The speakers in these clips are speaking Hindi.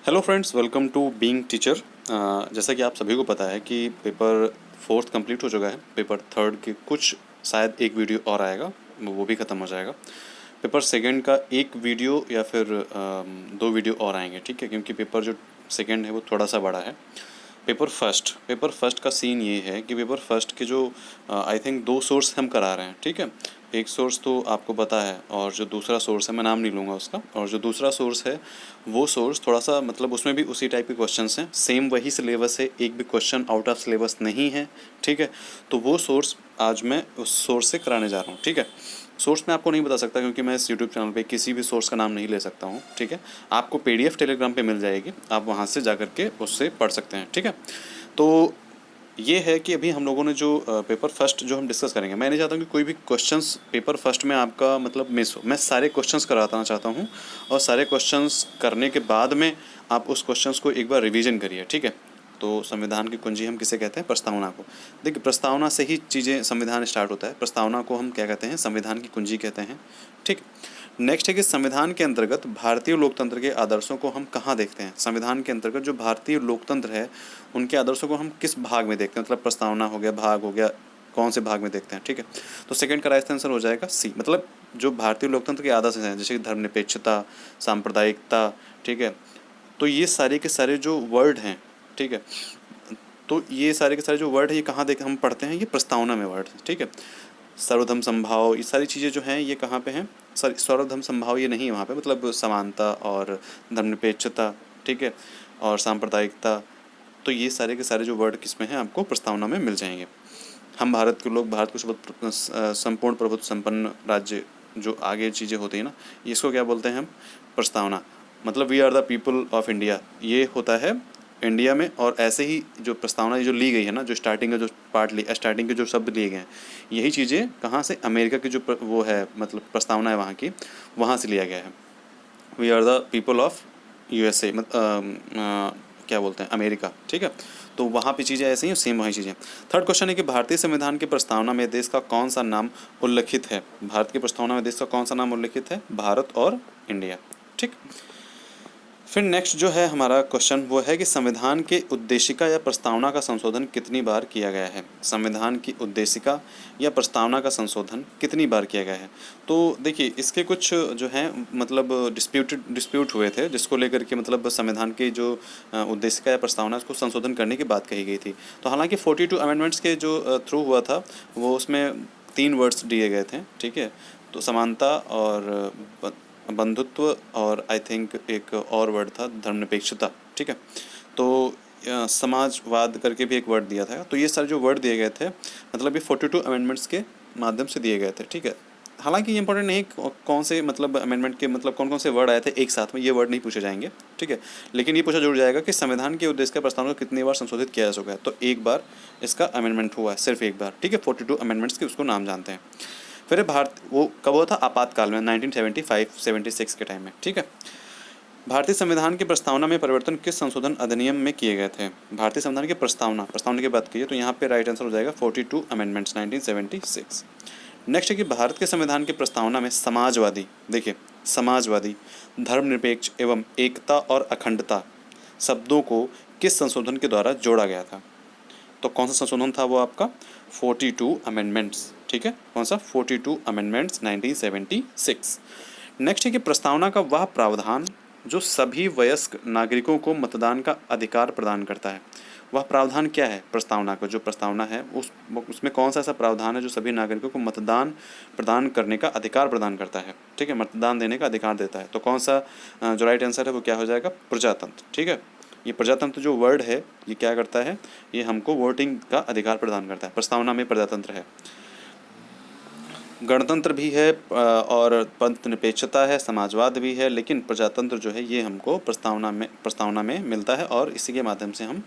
Hello friends, welcome to being teacher. जैसा कि आप सभी को पता है कि पेपर फोर्थ कंप्लीट हो चुका है। पेपर थर्ड के कुछ शायद एक वीडियो और आएगा, वो भी ख़त्म हो जाएगा। पेपर सेकंड का एक वीडियो या फिर दो वीडियो और आएंगे, ठीक है, क्योंकि पेपर जो सेकंड है वो थोड़ा सा बड़ा है। पेपर फर्स्ट का सीन ये है कि पेपर फर्स्ट के जो आई थिंक दो सोर्स हम करा रहे हैं, ठीक है। एक सोर्स तो आपको पता है, और जो दूसरा सोर्स है मैं नाम नहीं लूँगा उसका, और जो दूसरा सोर्स है वो सोर्स थोड़ा सा मतलब उसमें भी उसी टाइप के क्वेश्चंस हैं, सेम वही सिलेबस है, एक भी क्वेश्चन आउट ऑफ सिलेबस नहीं है, ठीक है। तो वो सोर्स आज मैं उस सोर्स से कराने जा रहा हूँ, ठीक है। सोर्स मैं आपको नहीं बता सकता क्योंकि मैं इस यूट्यूब चैनल पे किसी भी सोर्स का नाम नहीं ले सकता हूँ, ठीक है। आपको पीडीएफ टेलीग्राम पे मिल जाएगी, आप वहाँ से जा करके उससे पढ़ सकते हैं, ठीक है। तो ये है कि अभी हम लोगों ने जो पेपर फर्स्ट जो हम डिस्कस करेंगे, मैं नहीं चाहता हूँ कि कोई भी क्वेश्चंस पेपर फर्स्ट में आपका मतलब मिस हो। मैं सारे क्वेश्चंस कराना चाहता हूँ, और सारे क्वेश्चंस करने के बाद में आप उस क्वेश्चंस को एक बार रिवीजन करिए, ठीक है। तो संविधान की कुंजी हम किसे कहते हैं? प्रस्तावना को। देखिए, प्रस्तावना से ही चीज़ें संविधान स्टार्ट होता है। प्रस्तावना को हम क्या कहते हैं? संविधान की कुंजी कहते हैं, ठीक। नेक्स्ट है कि संविधान के अंतर्गत भारतीय लोकतंत्र के आदर्शों को हम कहाँ देखते हैं? संविधान के अंतर्गत जो भारतीय लोकतंत्र है उनके आदर्शों को हम किस भाग में देखते हैं? मतलब प्रस्तावना हो गया, भाग हो गया, कौन से भाग में देखते हैं, ठीक है। तो सेकंड का राइट आंसर हो जाएगा सी, मतलब जो भारतीय लोकतंत्र के आदर्श हैं, जैसे कि धर्मनिरपेक्षता, सांप्रदायिकता, ठीक है। तो ये सारे के सारे जो वर्ड हैं, ठीक है, तो ये सारे के सारे जो वर्ड है ये कहाँ देख हम पढ़ते हैं? ये प्रस्तावना में वर्ड है, ठीक है। सर्वधर्म समभाव, ये सारी चीज़ें जो हैं ये कहाँ पे हैं? सॉरी, सर्वधर्म समभाव ये नहीं है वहाँ पे, मतलब समानता और धर्मनिरपेक्षता, ठीक है, और सांप्रदायिकता। तो ये सारे के सारे जो वर्ड किस में हैं? आपको प्रस्तावना में मिल जाएंगे। हम भारत के लोग, भारत को संपूर्ण प्रभुत्व संपन्न राज्य, जो आगे चीज़ें होती हैं ना, इसको क्या बोलते हैं हम? प्रस्तावना। मतलब we are the people of India, ये होता है इंडिया में। और ऐसे ही जो प्रस्तावना जो ली गई है ना, जो स्टार्टिंग का जो पार्ट स्टार्टिंग के जो शब्द लिए गए हैं, यही चीज़ें कहाँ से? अमेरिका की जो वो है, मतलब प्रस्तावना है वहाँ की, वहाँ से लिया गया है। We are the people of USA, क्या बोलते हैं, अमेरिका, ठीक है। तो वहाँ पे चीज़ें ऐसी हैं, सेम वही चीज़ें। थर्ड क्वेश्चन है कि भारतीय संविधान की प्रस्तावना में देश का कौन सा नाम उल्लिखित है? भारत की प्रस्तावना में देश का कौन सा नाम उल्लिखित है? भारत और इंडिया, ठीक। फिर नेक्स्ट जो है हमारा क्वेश्चन वो है कि संविधान के उद्देशिका या प्रस्तावना का संशोधन कितनी बार किया गया है? संविधान की उद्देशिका या प्रस्तावना का संशोधन कितनी बार किया गया है? तो देखिए, इसके कुछ जो हैं मतलब डिस्प्यूट हुए थे, जिसको लेकर के मतलब संविधान की जो उद्देशिका या प्रस्तावना उसको संशोधन करने की बात कही गई थी। तो हालांकि 42 अमेंडमेंट्स के जो थ्रू हुआ था, वो उसमें 3 वर्ड्स दिए गए थे, ठीक है। तो समानता और बंधुत्व, और आई थिंक एक और वर्ड था धर्मनिरपेक्षता, ठीक है। तो समाजवाद करके भी एक वर्ड दिया था। तो ये सारे जो वर्ड दिए गए थे, मतलब ये 42 अमेंडमेंट्स के माध्यम से दिए गए थे, ठीक है। हालांकि ये इंपॉर्टेंट नहीं कौन से मतलब अमेंडमेंट के मतलब कौन कौन से वर्ड आए थे एक साथ में, ये वर्ड नहीं पूछे जाएंगे, ठीक है। लेकिन ये पूछा जरूर जाएगा कि संविधान के उद्देश्य का प्रस्तावना को कितनी बार संशोधित किया जा चुका है? तो एक बार इसका अमेंडमेंट हुआ है, सिर्फ एक बार, ठीक है। 42 अमेंडमेंट्स के उसको नाम जानते हैं। फिर भारत वो कब हुआ था? आपातकाल में, 1975-76 के टाइम में, ठीक है। भारतीय संविधान की प्रस्तावना में परिवर्तन किस संशोधन अधिनियम में किए गए थे? भारतीय संविधान की प्रस्तावना की बात कीजिए तो यहाँ पे राइट आंसर हो जाएगा 42 अमेंडमेंट्स 1976। नेक्स्ट है कि भारत के संविधान की प्रस्तावना में समाजवादी, देखिए समाजवादी, धर्मनिरपेक्ष एवं एकता और अखंडता शब्दों को किस संशोधन के द्वारा जोड़ा गया था? तो कौन सा संशोधन था वो? आपका 42 अमेंडमेंट्स, ठीक है। कौन सा? 42 अमेंडमेंट्स 1976। नेक्स्ट है कि प्रस्तावना का वह प्रावधान जो सभी वयस्क नागरिकों को मतदान का अधिकार प्रदान करता है, वह प्रावधान क्या है? प्रस्तावना का जो प्रस्तावना है उसमें कौन सा ऐसा प्रावधान है जो सभी नागरिकों को मतदान प्रदान करने का अधिकार प्रदान करता है, ठीक है, मतदान देने का अधिकार देता है? तो कौन सा जो राइट आंसर है वो क्या हो जाएगा? प्रजातंत्र, ठीक है। ये प्रजातंत्र जो वर्ड है ये क्या करता है? ये हमको वोटिंग का अधिकार प्रदान करता है। प्रस्तावना में प्रजातंत्र है, गणतंत्र भी है, और पंथ निरपेक्षता है, समाजवाद भी है, लेकिन प्रजातंत्र जो है ये हमको प्रस्तावना में मिलता है, और इसी के माध्यम से हम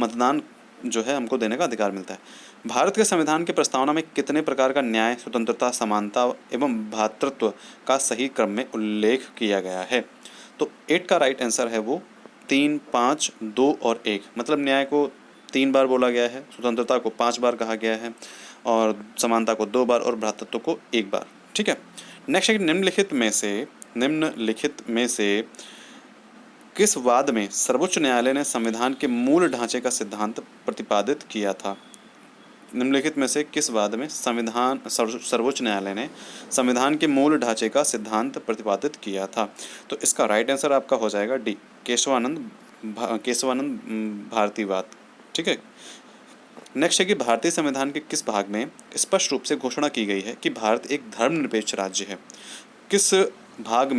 मतदान जो है हमको देने का अधिकार मिलता है। भारत के संविधान की प्रस्तावना में कितने प्रकार का न्याय, स्वतंत्रता, समानता एवं भ्रातृत्व का सही क्रम में उल्लेख किया गया है? तो 8 का राइट आंसर है वो 3, 5, 2 और 1। मतलब न्याय को 3 बार बोला गया है, स्वतंत्रता को 5 बार कहा गया है, और समानता को 2 बार, और भ्रातृत्व को 1 बार, ठीक है। नेक्स्ट है निम्नलिखित में से किस वाद में सर्वोच्च न्यायालय ने संविधान के मूल ढांचे का सिद्धांत प्रतिपादित किया था? निम्नलिखित में से किस वाद में सर्वोच्च न्यायालय ने संविधान के मूल ढांचे का सिद्धांत प्रतिपादित किया था? तो इसका राइट आंसर आपका हो जाएगा डी, केशवानंद भारतीवाद। ठीक है। नेक्स्ट है कि भारतीय संविधान के किस भाग में स्पष्ट रूप से घोषणा की गई है कि भारत एक धर्मनिरपेक्ष राज्य है? किस भाग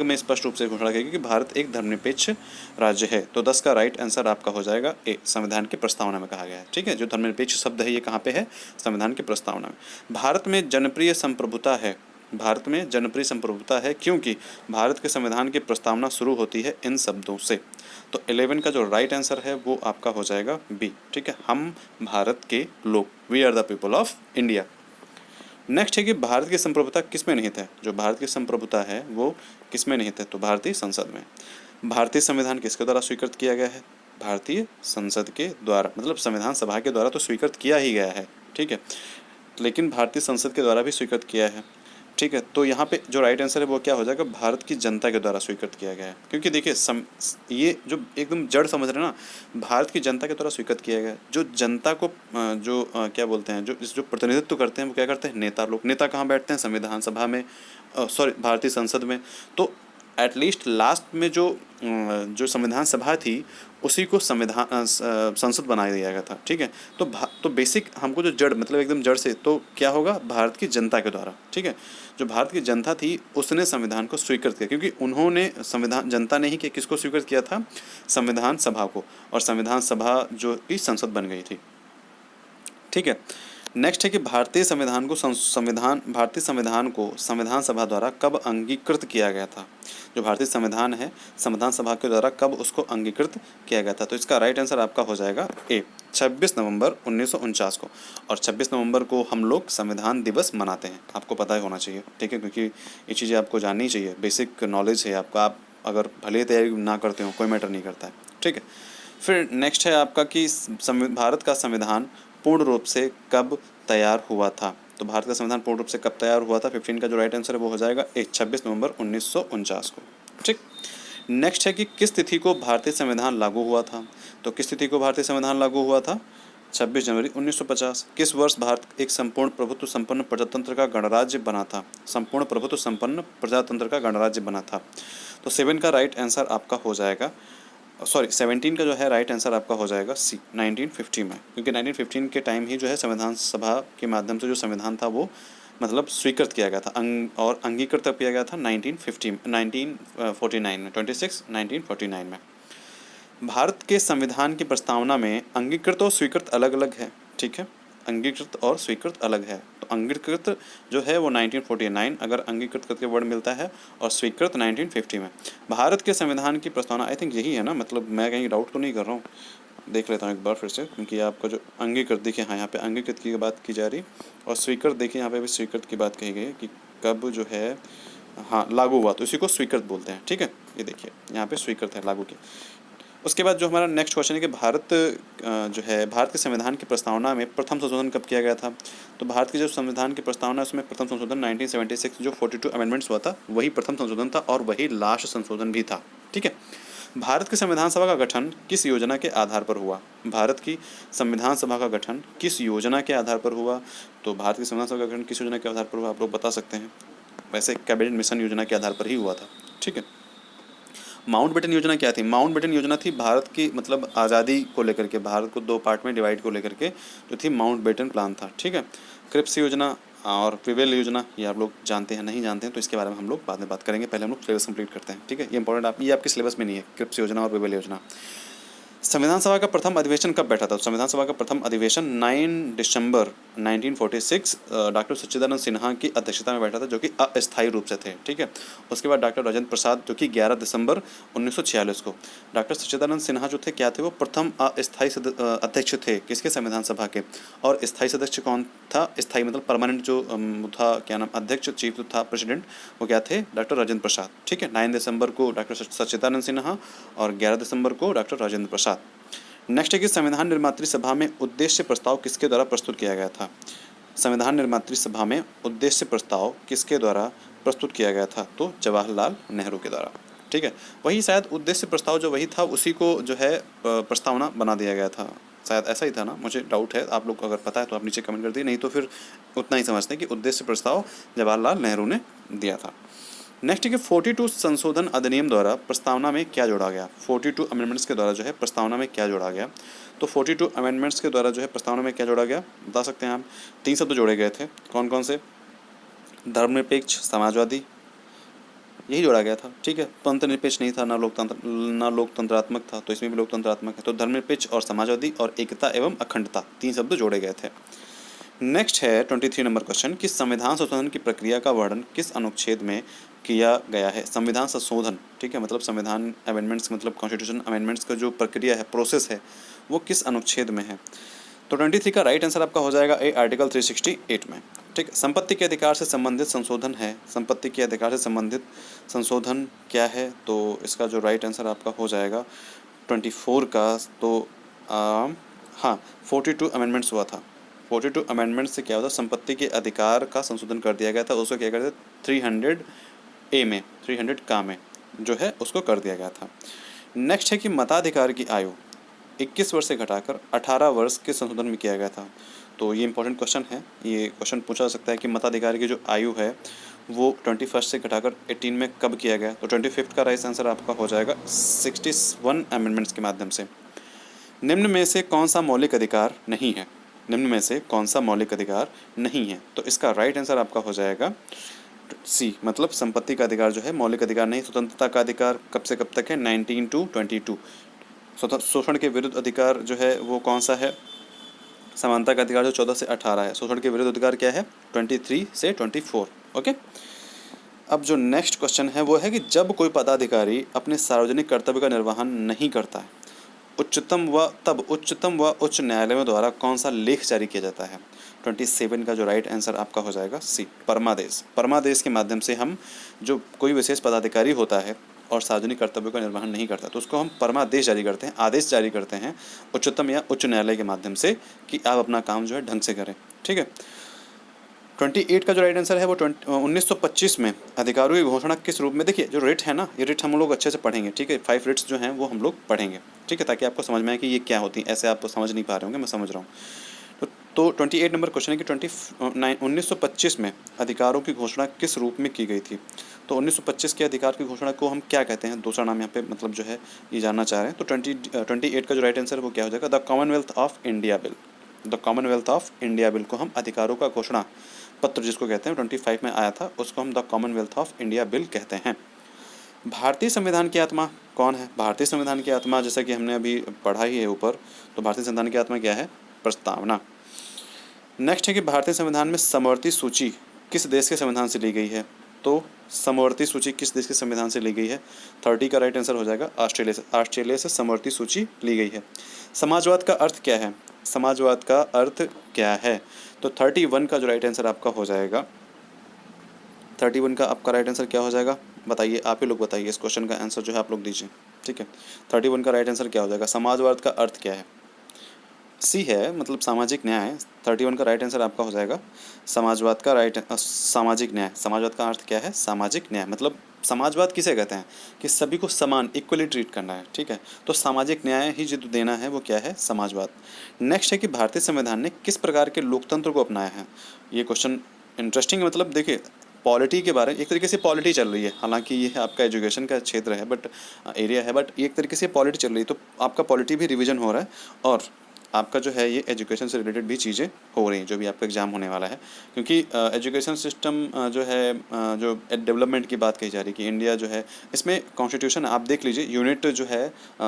में स्पष्ट रूप से घोषणा की गई कि भारत एक धर्मनिरपेक्ष राज्य है? तो 10 का राइट आंसर आपका हो जाएगा ए, संविधान की प्रस्तावना में कहा गया है। ठीक है, जो धर्मनिरपेक्ष शब्द है ये कहाँ पे है? संविधान की प्रस्तावना में। भारत में जनप्रिय संप्रभुता है क्योंकि भारत के संविधान की प्रस्तावना शुरू होती है इन शब्दों से। तो 11 का जो राइट आंसर है वो आपका हो जाएगा बी। ठीक है, हम भारत के लोग, we are the people of India. Next है कि भारत की संप्रभुता किस में निहित है? जो भारत की संप्रभुता है वो किस में निहित है? तो भारतीय संसद में। भारतीय संविधान किसके द्वारा स्वीकृत किया गया है? भारतीय संसद के द्वारा, मतलब संविधान सभा के द्वारा तो स्वीकृत किया ही गया है। ठीक है, लेकिन भारतीय संसद के द्वारा भी स्वीकृत किया है। ठीक है, तो यहाँ पे जो राइट आंसर है वो क्या हो जाएगा? भारत की जनता के द्वारा स्वीकृत किया गया है। क्योंकि देखिए ये जो एकदम जड़ समझ रहे हैं ना, भारत की जनता के द्वारा स्वीकृत किया गया है। जो जनता को क्या बोलते हैं, जो प्रतिनिधित्व करते हैं वो क्या करते हैं? नेता लोग। नेता कहाँ बैठते हैं? संविधान सभा में, सॉरी भारतीय संसद में। तो एटलीस्ट लास्ट में जो संविधान सभा थी उसी को संसद बना दिया गया था। ठीक है, तो बेसिक हमको जो जड़, मतलब एकदम जड़ से, तो क्या होगा? भारत की जनता के द्वारा। ठीक है, जो भारत की जनता थी उसने संविधान को स्वीकृत किया, क्योंकि उन्होंने जनता ने ही किसको स्वीकृत किया था? संविधान सभा को, और संविधान सभा जो की संसद बन गई थी। ठीक है, नेक्स्ट है कि भारतीय संविधान को संविधान सभा द्वारा कब अंगीकृत किया गया था? जो भारतीय संविधान है, संविधान सभा के द्वारा कब उसको अंगीकृत किया गया था? तो इसका राइट आंसर आपका हो जाएगा ए, 26 नवंबर 1949 को। और 26 नवंबर को हम लोग संविधान दिवस मनाते हैं, आपको पता ही होना चाहिए। ठीक है, क्योंकि ये चीज़ें आपको जाननी चाहिए, बेसिक नॉलेज है आपका। आप अगर भले तैयारी ना करते हो कोई मैटर नहीं करता है। ठीक है, फिर नेक्स्ट है आपका कि भारत का संविधान पूर्ण रूप से कब तैयार हुआ था? तो भारत का संविधान पूर्ण रूप से कब तैयार हुआ था? 15 का जो राइट आंसर है वो हो जाएगा 26 नवंबर 1949 को। ठीक, नेक्स्ट है कि किस तिथि को भारतीय संविधान लागू हुआ था? तो किस तिथि को भारतीय संविधान लागू हुआ था? 26 जनवरी 1950। किस वर्ष भारत एक संपूर्ण प्रभुत्व संपन्न प्रजातंत्र का गणराज्य बना था? संपूर्ण प्रभुत्व संपन्न प्रजातंत्र का गणराज्य बना था। तो 7 का राइट आंसर आपका हो जाएगा, सॉरी 17 का जो है राइट आंसर आपका हो जाएगा सी, 1950 में। क्योंकि 1915 के टाइम ही जो है संविधान सभा के माध्यम से जो संविधान था वो मतलब स्वीकृत किया गया था और अंगीकृत किया गया था 1949 में, 1949 में। भारत के संविधान की प्रस्तावना में अंगीकृत और स्वीकृत अलग अलग है। ठीक है, अंगीकृत और स्वीकृत अलग है। तो अंगीकृत जो है वो 1949 अगर अंगीकृत करके वर्ड मिलता है, और स्वीकृत 1950 में। भारत के संविधान की प्रस्तावना आई थिंक यही है ना, मतलब मैं कहीं डाउट तो नहीं कर रहा हूँ, देख लेता हूँ एक बार फिर से। क्योंकि आपका जो अंगीकृत देखिए, हाँ यहाँ पे अंगीकृत की बात की जा रही, और स्वीकृत देखिए यहाँ पे भी स्वीकृत की बात कही गई है कि कब जो है हाँ लागू हुआ, तो इसी को स्वीकृत बोलते हैं। ठीक है, ये देखिए यहाँ पे स्वीकृत है, लागू किया। उसके बाद जो हमारा नेक्स्ट क्वेश्चन है कि भारत के संविधान की प्रस्तावना में प्रथम संशोधन कब किया गया था? तो भारत की जो संविधान की प्रस्तावना है उसमें प्रथम संशोधन 1976 जो 42 अमेंडमेंट्स हुआ था वही प्रथम संशोधन था, और वही लास्ट संशोधन भी था। ठीक है, भारत की संविधान सभा का गठन किस योजना के आधार पर हुआ? भारत की संविधान सभा का गठन किस योजना के आधार पर हुआ? तो भारत की संविधान सभा का गठन किस योजना के आधार पर हुआ, आप लोग बता सकते हैं। वैसे कैबिनेट मिशन योजना के आधार पर ही हुआ था। ठीक है, माउंटबेटन योजना क्या थी? माउंटबेटन योजना थी भारत की मतलब आज़ादी को लेकर के, भारत को 2 पार्ट में डिवाइड को लेकर के जो थी माउंटबेटन प्लान था। ठीक है, क्रिप्स योजना और प्रिवेल योजना ये आप लोग जानते हैं, नहीं जानते हैं तो इसके बारे में हम लोग बाद में बात करेंगे। पहले हम लोग सिलेबस कंप्लीट करते हैं। ठीक है, ये इंपॉर्टेंट, ये आपके सिलेबस में नहीं है, क्रिप्स योजना और प्रिवेल योजना। संविधान सभा का प्रथम अधिवेशन कब बैठा था? संविधान सभा का प्रथम अधिवेशन 9 दिसंबर 1946 डॉक्टर सच्चिदानंद सिन्हा की अध्यक्षता में बैठा था, जो कि अस्थायी रूप से थे। ठीक है, उसके बाद डॉक्टर राजेंद्र प्रसाद जो कि 11 दिसंबर 1946 को। डॉक्टर सच्चिदानंद सिन्हा जो थे क्या थे? वो प्रथम अस्थायी अध्यक्ष थे किसके? संविधान सभा के। और स्थायी सदस्य कौन था? स्थायी मतलब परमानेंट जो था, क्या नाम, अध्यक्ष चीफ था, प्रेसिडेंट, वो क्या थे? डॉक्टर राजेंद्र प्रसाद। ठीक है, 9 दिसंबर को डॉक्टर सच्चिदानंद सिन्हा और 11 दिसंबर को डॉक्टर राजेंद्र प्रसाद। नेक्स्ट है कि संविधान निर्मात्री सभा में उद्देश्य प्रस्ताव किसके द्वारा प्रस्तुत किया गया था? संविधान निर्मात्री सभा में उद्देश्य प्रस्ताव किसके द्वारा प्रस्तुत किया गया था? तो जवाहरलाल नेहरू के द्वारा। ठीक है, वही शायद उद्देश्य प्रस्ताव जो वही था उसी को जो है प्रस्तावना बना दिया गया था, शायद ऐसा ही था ना, मुझे डाउट है, आप लोग अगर पता है तो आप नीचे कमेंट कर दिए, नहीं तो फिर उतना ही समझते हैं कि उद्देश्य प्रस्ताव जवाहरलाल नेहरू ने दिया था। नेक्स्ट है कि 42 संशोधन अधिनियम द्वारा प्रस्तावना में क्या जोड़ा गया, 42 अमेंडमेंट्स के द्वारा जो है प्रस्तावना में क्या जोड़ा गया, तो 42 अमेंडमेंट्स के द्वारा जो है प्रस्तावना में क्या जोड़ा गया बता सकते हैं आप। 3 शब्द जोड़े गए थे, कौन कौन से, धर्मनिरपेक्ष, समाजवादी, यही जोड़ा गया था, ठीक है। पंथ निरपेक्ष नहीं था, ना लोकतंत्रात्मक था, तो इसमें भी लोकतंत्रात्मक है, तो धर्मनिरपेक्ष और समाजवादी और एकता एवं अखंडता 3 शब्द जोड़े गए थे। नेक्स्ट है 23 नंबर क्वेश्चन कि संविधान संशोधन की प्रक्रिया का वर्णन किस अनुच्छेद में किया गया है। संविधान संशोधन, ठीक है, मतलब संविधान अमेंडमेंट्स, मतलब कॉन्स्टिट्यूशन अमेंडमेंट्स का जो प्रक्रिया है, प्रोसेस है, वो किस अनुच्छेद में है। तो 23 का राइट आंसर आपका हो जाएगा ए, आर्टिकल 368 में, ठीक है। संपत्ति के अधिकार से संबंधित संशोधन है, संपत्ति के अधिकार से संबंधित संशोधन क्या है, तो इसका जो राइट आंसर आपका हो जाएगा 24 का, तो हाँ 42 अमेंडमेंट्स हुआ था। 42 अमेंडमेंट से क्या होता है, संपत्ति के अधिकार का संशोधन कर दिया गया था, उसको क्या करते 300A में, 300 का में जो है उसको कर दिया गया था। नेक्स्ट है कि मताधिकार की आयु 21 वर्ष से घटाकर 18 वर्ष के संशोधन में किया गया था। तो ये इंपॉर्टेंट क्वेश्चन है, ये क्वेश्चन पूछा जा सकता है कि मताधिकार की जो आयु है वो 21 से घटाकर 18 में कब किया गया, तो 25 का राइट आंसर आपका हो जाएगा 61 अमेंडमेंट्स के माध्यम से। निम्न में से कौन सा मौलिक अधिकार नहीं है, निम्न में से कौन सा मौलिक अधिकार नहीं है, तो इसका राइट आंसर आपका हो जाएगा सी, मतलब संपत्ति का अधिकार जो है मौलिक अधिकार नहीं। स्वतंत्रता का अधिकार कब से कब तक है, 19 to 22। शोषण के विरुद्ध अधिकार जो है वो कौन सा है, समानता का अधिकार जो 14 से 18 है। शोषण के विरुद्ध अधिकार क्या है, 23 से 24। ओके, अब जो नेक्स्ट क्वेश्चन है वो है कि जब कोई पदाधिकारी अपने सार्वजनिक कर्तव्य का निर्वहन नहीं करता है, उच्चतम व उच्च न्यायालयों द्वारा कौन सा लेख जारी किया जाता है। 27 का जो राइट आंसर आपका हो जाएगा सी, परमादेश। परमादेश के माध्यम से हम, जो कोई विशेष पदाधिकारी होता है और सार्वजनिक कर्तव्यों का निर्वहन नहीं करता, तो उसको हम परमादेश जारी करते हैं, आदेश जारी करते हैं उच्चतम या उच्च न्यायालय के माध्यम से कि आप अपना काम जो है ढंग से करें, ठीक है। 28 का जो राइट आंसर है वो 1925 में अधिकारों की घोषणा किस रूप में, देखिए जो रिट है ना, ये रिट हम लोग अच्छे से पढ़ेंगे, ठीक है। 5 रिट्स जो हैं वो हम लोग पढ़ेंगे, ठीक है, ताकि आपको समझ में आए कि ये क्या होती हैं। ऐसे आप समझ नहीं पा रहे होंगे, मैं समझ रहा हूँ। तो 28 नंबर क्वेश्चन है कि 1925 में अधिकारों की घोषणा किस रूप में की गई थी। तो 1925 के अधिकार की घोषणा को हम क्या कहते हैं, दूसरा नाम यहाँ पे मतलब जो है ये जानना चाह रहे हैं। तो 28 का जो राइट आंसर वो क्या हो जाएगा, the Commonwealth of India bill. The Commonwealth of India bill को हम अधिकारों का घोषणा पत्र जिसको कहते हैं 25 में आया था, उसको हम the Commonwealth of India bill कहते हैं। भारतीय संविधान की आत्मा कौन है, भारतीय संविधान की आत्मा जैसा कि हमने अभी पढ़ा ही है ऊपर, तो भारतीय संविधान की आत्मा क्या है, प्रस्तावना। नेक्स्ट है कि भारतीय संविधान में समवर्ती सूची किस देश के संविधान से ली गई है। तो समवर्ती सूची किस देश के संविधान से ली गई है, 30 का राइट आंसर हो जाएगा ऑस्ट्रेलिया से। ऑस्ट्रेलिया से समवर्ती सूची ली गई है। समाजवाद का अर्थ क्या है, समाजवाद का अर्थ क्या है, तो 31 का जो राइट आंसर आपका हो जाएगा, 31 का आपका राइट आंसर क्या हो जाएगा, बताइए, आप ही लोग बताइए, इस क्वेश्चन का आंसर जो है आप लोग दीजिए, ठीक है। 31 का राइट आंसर क्या हो जाएगा, समाजवाद का अर्थ क्या है, सी है, मतलब सामाजिक न्याय। 31 का राइट आंसर आपका हो जाएगा समाजवाद का सामाजिक न्याय। समाजवाद का अर्थ क्या है, सामाजिक न्याय, मतलब समाजवाद किसे कहते हैं कि सभी को समान इक्वली ट्रीट करना है, ठीक है। तो सामाजिक न्याय ही जो देना है वो क्या है, समाजवाद। नेक्स्ट है कि भारतीय संविधान ने किस प्रकार के लोकतंत्र को अपनाया है। ये क्वेश्चन इंटरेस्टिंग है, मतलब देखिए पॉलिटी के बारे में, एक तरीके से पॉलिटी चल रही है, हालांकि ये आपका एजुकेशन का क्षेत्र है बट एरिया है, बट एक तरीके से पॉलिटी चल रही है, तो आपका पॉलिटी भी रिवीजन हो रहा है और आपका जो है ये एजुकेशन से रिलेटेड भी चीज़ें हो रही हैं, जो भी आपका एग्ज़ाम होने वाला है। क्योंकि एजुकेशन सिस्टम जो है जो डेवलपमेंट की बात कही जा रही है कि इंडिया जो है, इसमें कॉन्स्टिट्यूशन आप देख लीजिए, यूनिट जो है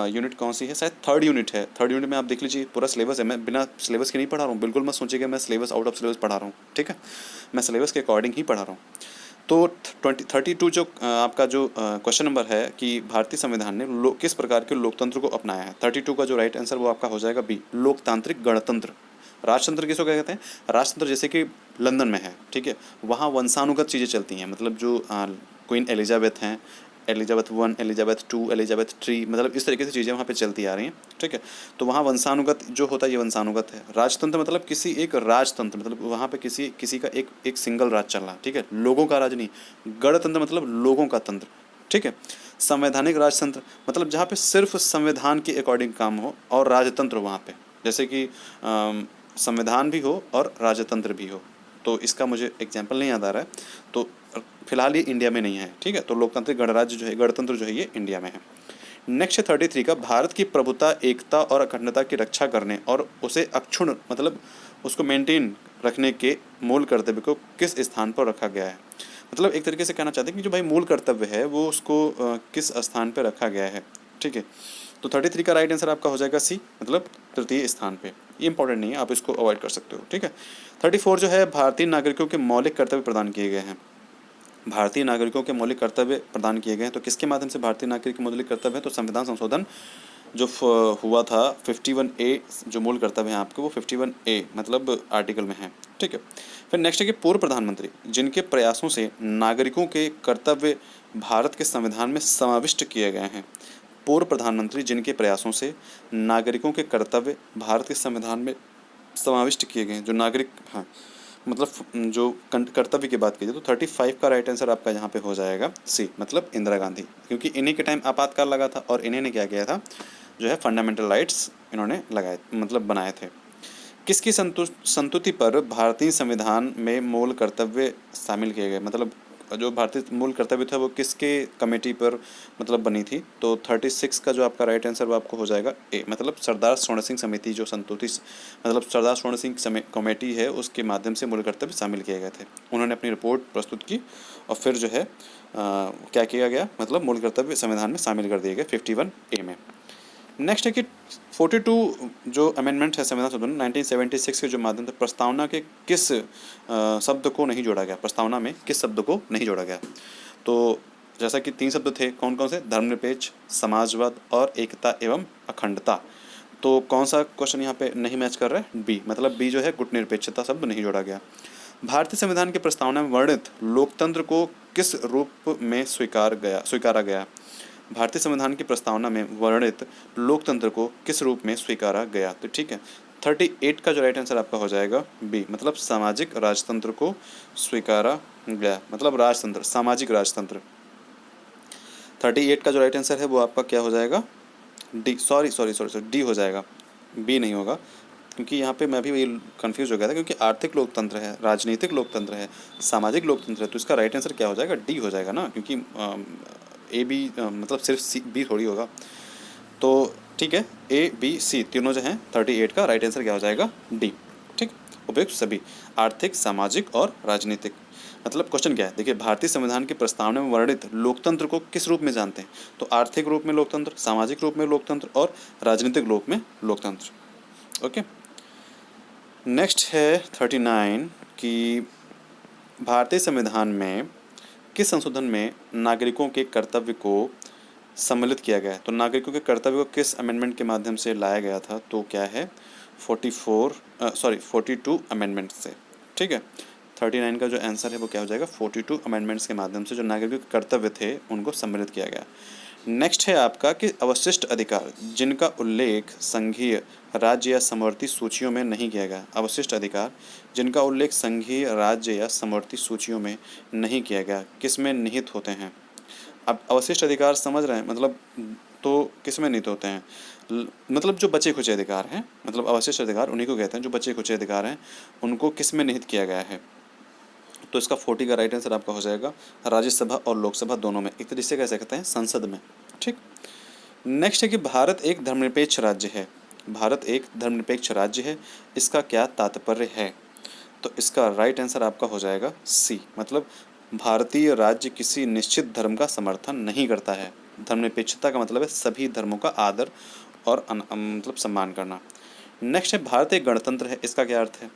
यूनिट कौन सी है, शायद 3rd यूनिट है। 3rd यूनिट में आप देख लीजिए पूरा सिलेबस है, मैं बिना सिलेबस के नहीं पढ़ा रहा हूँ, बिल्कुल मत सोचिएगा मैं सिलेबस आउट ऑफ सिलेबस पढ़ा रहा हूँ, ठीक है, मैं सिलेबस के अकॉर्डिंग ही पढ़ा रहा हूँ। तो 32 जो आपका जो क्वेश्चन नंबर है कि भारतीय संविधान ने किस प्रकार के लोकतंत्र को अपनाया है, 32 का जो राइट आंसर वो आपका हो जाएगा बी, लोकतांत्रिक गणतंत्र। राजतंत्र किसको कहते हैं, राजतंत्र जैसे कि लंदन में है, ठीक है, वहाँ वंशानुगत चीज़ें चलती हैं, मतलब जो क्वीन एलिजाबेथ हैं, एलिजाबेथ 1, एलिजाबेथ 2, एलिजाबेथ 3, मतलब इस तरीके से चीज़ें वहाँ पे चलती आ रही हैं, ठीक है। तो वहाँ वंशानुगत जो होता है ये वंशानुगत है। राजतंत्र मतलब किसी एक राजतंत्र, मतलब वहाँ पे किसी का एक सिंगल राज चल रहा है, ठीक है, लोगों का राज नहीं। गणतंत्र मतलब लोगों का तंत्र, ठीक है। संवैधानिक राजतंत्र मतलब जहाँ पे सिर्फ संविधान के अकॉर्डिंग काम हो और राजतंत्र वहाँ पे, जैसे कि संविधान भी हो और राजतंत्र भी हो। तो इसका मुझे एग्जाम्पल नहीं याद आ रहा है, तो फिलहाल ये इंडिया में नहीं है, ठीक है। तो लोकतांत्रिक गणराज्य जो है, गणतंत्र जो है, ये इंडिया में है। नेक्स्ट है 33 का, भारत की प्रभुता, एकता और अखंडता की रक्षा करने और उसे अक्षुण्ण मतलब उसको मेंटेन रखने के मूल कर्तव्य को किस स्थान पर रखा गया है। मतलब एक तरीके से कहना चाहते हैं कि जो भाई मूल कर्तव्य है वो उसको किस स्थान पर रखा गया है, ठीक है। तो 33 का राइट आंसर आपका हो जाएगा सी, मतलब तृतीय स्थान पे। ये इंपॉर्टेंट नहीं है, आप इसको अवॉइड कर सकते हो, ठीक है। 34 जो है, भारतीय नागरिकों के मौलिक कर्तव्य प्रदान किए गए हैं। भारतीय नागरिकों के मौलिक कर्तव्य प्रदान किए गए हैं, तो किसके माध्यम से भारतीय नागरिक के मौलिक कर्तव्य है, तो संविधान संशोधन जो हुआ था 51A, जो मूल कर्तव्य है आपके वो 51A मतलब आर्टिकल में है, ठीक है। फिर नेक्स्ट है कि पूर्व प्रधानमंत्री जिनके प्रयासों से नागरिकों के कर्तव्य भारत के संविधान में समाविष्ट किए गए हैं। पूर्व प्रधानमंत्री जिनके प्रयासों से नागरिकों के कर्तव्य भारत के संविधान में समाविष्ट किए गए हैं, जो नागरिक, हाँ मतलब जो कर्तव्य की बात कीजिए, तो 35 का राइट आंसर आपका यहाँ पे हो जाएगा सी, मतलब इंदिरा गांधी, क्योंकि इन्हीं के टाइम आपातकाल लगा था और इन्हीं ने क्या किया था, जो है फंडामेंटल राइट्स इन्होंने लगाए मतलब बनाए थे। किसकी संतुति पर भारतीय संविधान में मूल कर्तव्य शामिल किए गए, मतलब जो भारतीय मूल कर्तव्य था वो किसके कमेटी पर मतलब बनी थी, तो 36 का जो आपका राइट आंसर वो आपको हो जाएगा ए, मतलब सरदार स्वर्ण सिंह समिति, जो संतुति मतलब सरदार स्वर्ण सिंह कमेटी है उसके माध्यम से मूल कर्तव्य शामिल किए गए थे। उन्होंने अपनी रिपोर्ट प्रस्तुत की और फिर जो है क्या किया गया, मतलब मूल कर्तव्य संविधान में शामिल कर दिए गए 51A में। नेक्स्ट है कि 42 जो अमेंडमेंट है संविधान संशोधन 1976 के जो माध्यम से प्रस्तावना के किस शब्द को नहीं जोड़ा गया, प्रस्तावना में किस शब्द को नहीं जोड़ा गया। तो जैसा कि 3 शब्द थे, कौन कौन से, धर्मनिरपेक्ष, समाजवाद और एकता एवं अखंडता। तो कौन सा क्वेश्चन यहाँ पे नहीं मैच कर रहा है, बी, मतलब बी जो है गुटनिरपेक्षता शब्द नहीं जोड़ा गया। भारतीय संविधान की प्रस्तावना में वर्णित लोकतंत्र को किस रूप में स्वीकारा गया। भारतीय संविधान की प्रस्तावना में वर्णित लोकतंत्र को किस रूप में स्वीकारा गया, तो ठीक है 38 का जो राइट आंसर आपका हो जाएगा बी, मतलब सामाजिक राजतंत्र को स्वीकारा गया, मतलब राजतंत्र, सामाजिक राजतंत्र। 38 का जो राइट आंसर है वो आपका क्या हो जाएगा, डी, सॉरी डी हो जाएगा, बी नहीं होगा, क्योंकि यहाँ पे मैं भी वही कंफ्यूज हो गया था, क्योंकि आर्थिक लोकतंत्र है, राजनीतिक लोकतंत्र है, सामाजिक लोकतंत्र है, तो इसका राइट आंसर क्या हो जाएगा, डी हो जाएगा ना, क्योंकि ए बी मतलब सिर्फ सी बी थोड़ी होगा। तो ठीक है, ए बी सी तीनों जो हैं 38 का राइट आंसर क्या हो जाएगा, डी, ठीक। उपयुक्त सभी आर्थिक, सामाजिक और राजनीतिक। मतलब क्वेश्चन क्या है, देखिए भारतीय संविधान की प्रस्तावना में वर्णित लोकतंत्र को किस रूप में जानते हैं, तो आर्थिक रूप में लोकतंत्र, सामाजिक रूप में लोकतंत्र और राजनीतिक रूप में लोकतंत्र। ओके, नेक्स्ट है 39 कि भारतीय संविधान में किस संशोधन में नागरिकों के कर्तव्य को सम्मिलित किया गया है, तो नागरिकों के कर्तव्य को किस अमेंडमेंट के माध्यम से लाया गया था, तो क्या है 42 अमेंडमेंट से, ठीक है। 39 का जो आंसर है वो क्या हो जाएगा, 42 अमेंडमेंट्स के माध्यम से जो नागरिकों के कर्तव्य थे उनको सम्मिलित किया गया। नेक्स्ट है आपका कि अवशिष्ट अधिकार जिनका उल्लेख संघीय, राज्य या समवर्ती सूचियों में नहीं किया गया, अवशिष्ट अधिकार जिनका उल्लेख संघीय, राज्य या समवर्ती सूचियों में नहीं किया गया, किस में निहित होते हैं। अब अवशिष्ट अधिकार समझ रहे हैं, मतलब तो किस में निहित होते हैं, मतलब जो बचे खुचे अधिकार हैं, मतलब अवशिष्ट अधिकार उन्हीं को कहते हैं जो बचे खुचे अधिकार हैं, उनको किस में निहित किया गया है। तो इसका 40 का राइट आंसर आपका हो जाएगा राज्यसभा और लोकसभा दोनों में, एक तरीके से कह सकते हैं संसद में, ठीक। नेक्स्ट है कि भारत एक धर्मनिरपेक्ष राज्य है, भारत एक धर्मनिरपेक्ष राज्य है, इसका क्या तात्पर्य है, तो इसका राइट आंसर आपका हो जाएगा सी, मतलब भारतीय राज्य किसी निश्चित धर्म का समर्थन नहीं करता है। धर्मनिरपेक्षता का मतलब है सभी धर्मों का आदर और मतलब सम्मान करना। नेक्स्ट है भारत एक गणतंत्र है, इसका क्या अर्थ है,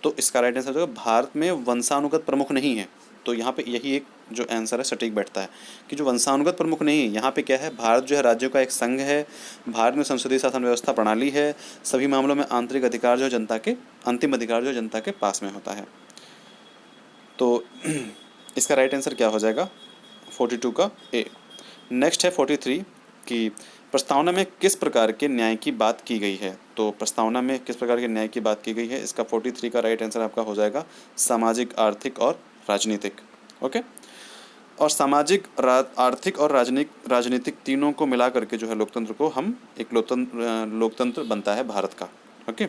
तो इसका राइट आंसर होगा भारत में वंशानुगत प्रमुख नहीं है। तो यहाँ पे यही एक जो आंसर है सटीक बैठता है कि जो वंशानुगत प्रमुख नहीं है, यहाँ पे क्या है, भारत जो है राज्यों का एक संघ है, भारत में संसदीय शासन व्यवस्था प्रणाली है, सभी मामलों में आंतरिक अधिकार जो है जनता के, अंतिम अधिकार जो है जनता के पास में होता है। तो इसका राइट आंसर क्या हो जाएगा 42 का ए। नेक्स्ट है 43 कि प्रस्तावना में किस प्रकार के न्याय की बात की गई है, तो प्रस्तावना में किस प्रकार के न्याय की बात की गई है, इसका 43 का राइट आंसर आपका हो जाएगा सामाजिक, आर्थिक और राजनीतिक। ओके, और सामाजिक, आर्थिक और राजनीतिक तीनों को मिला करके जो है लोकतंत्र को हम एक लोकतंत्र बनता है भारत का। ओके।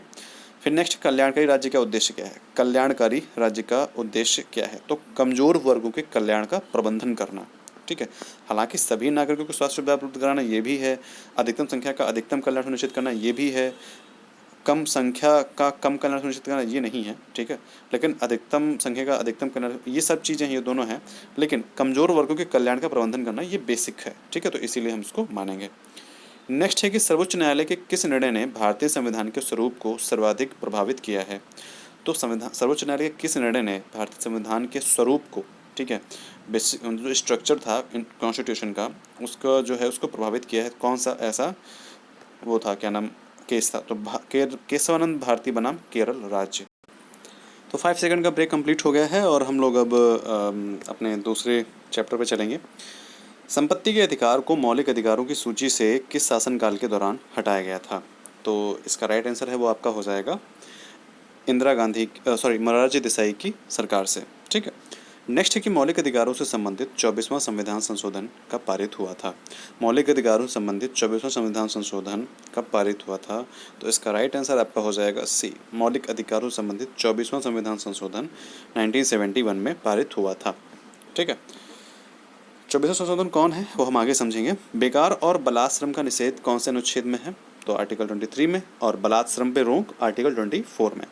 फिर नेक्स्ट, कल्याणकारी राज्य का उद्देश्य क्या है? कल्याणकारी राज्य का उद्देश्य क्या है? तो कमजोर वर्गों के कल्याण का प्रबंधन करना। ठीक है। हालांकि सभी नागरिकों को स्वास्थ्य सुविधा उपलब्ध कराना ये भी है, अधिकतम संख्या का अधिकतम कल्याण सुनिश्चित करना ये भी है, कम संख्या का कम कल्याण सुनिश्चित करना ये नहीं है। ठीक है। लेकिन अधिकतम संख्या का अधिकतम कल्याण, ये सब चीज़ें ये दोनों हैं, लेकिन कमजोर वर्गों के कल्याण का प्रबंधन करना ये बेसिक है। ठीक है। तो इसीलिए हम इसको मानेंगे। नेक्स्ट है कि सर्वोच्च न्यायालय के किस निर्णय ने भारतीय संविधान के स्वरूप को सर्वाधिक प्रभावित किया है? तो सर्वोच्च न्यायालय के किस निर्णय ने भारतीय संविधान के स्वरूप को, ठीक है, बेसिक जो स्ट्रक्चर था कॉन्स्टिट्यूशन का, उसका जो है उसको प्रभावित किया है? कौन सा ऐसा वो था, क्या नाम, केस था? तो केशवानंद भारती बनाम केरल राज्य। तो 5 सेकंड का ब्रेक कंप्लीट हो गया है और हम लोग अब अपने दूसरे चैप्टर पे चलेंगे। संपत्ति के अधिकार को मौलिक अधिकारों की सूची से किस शासनकाल के दौरान हटाया गया था? तो इसका राइट आंसर है वो आपका हो जाएगा इंदिरा गांधी, मोरारजी देसाई की सरकार से। ठीक है। नेक्स्ट है कि मौलिक अधिकारों से संबंधित 24वां संविधान संशोधन कब पारित हुआ था? मौलिक अधिकारों से संबंधित 24वां संविधान संशोधन कब पारित हुआ था? तो इसका राइट आंसर आपका हो जाएगा सी, मौलिक अधिकारों से संबंधित 24वां संविधान संशोधन 1971 में पारित हुआ था। ठीक है। 24वां संशोधन कौन है वो हम आगे समझेंगे। बेकार और बलात्श्रम का निषेध कौन से अनुच्छेद में है? तो आर्टिकल 23 में, और बलात्श्रम पे रोक आर्टिकल 24 में।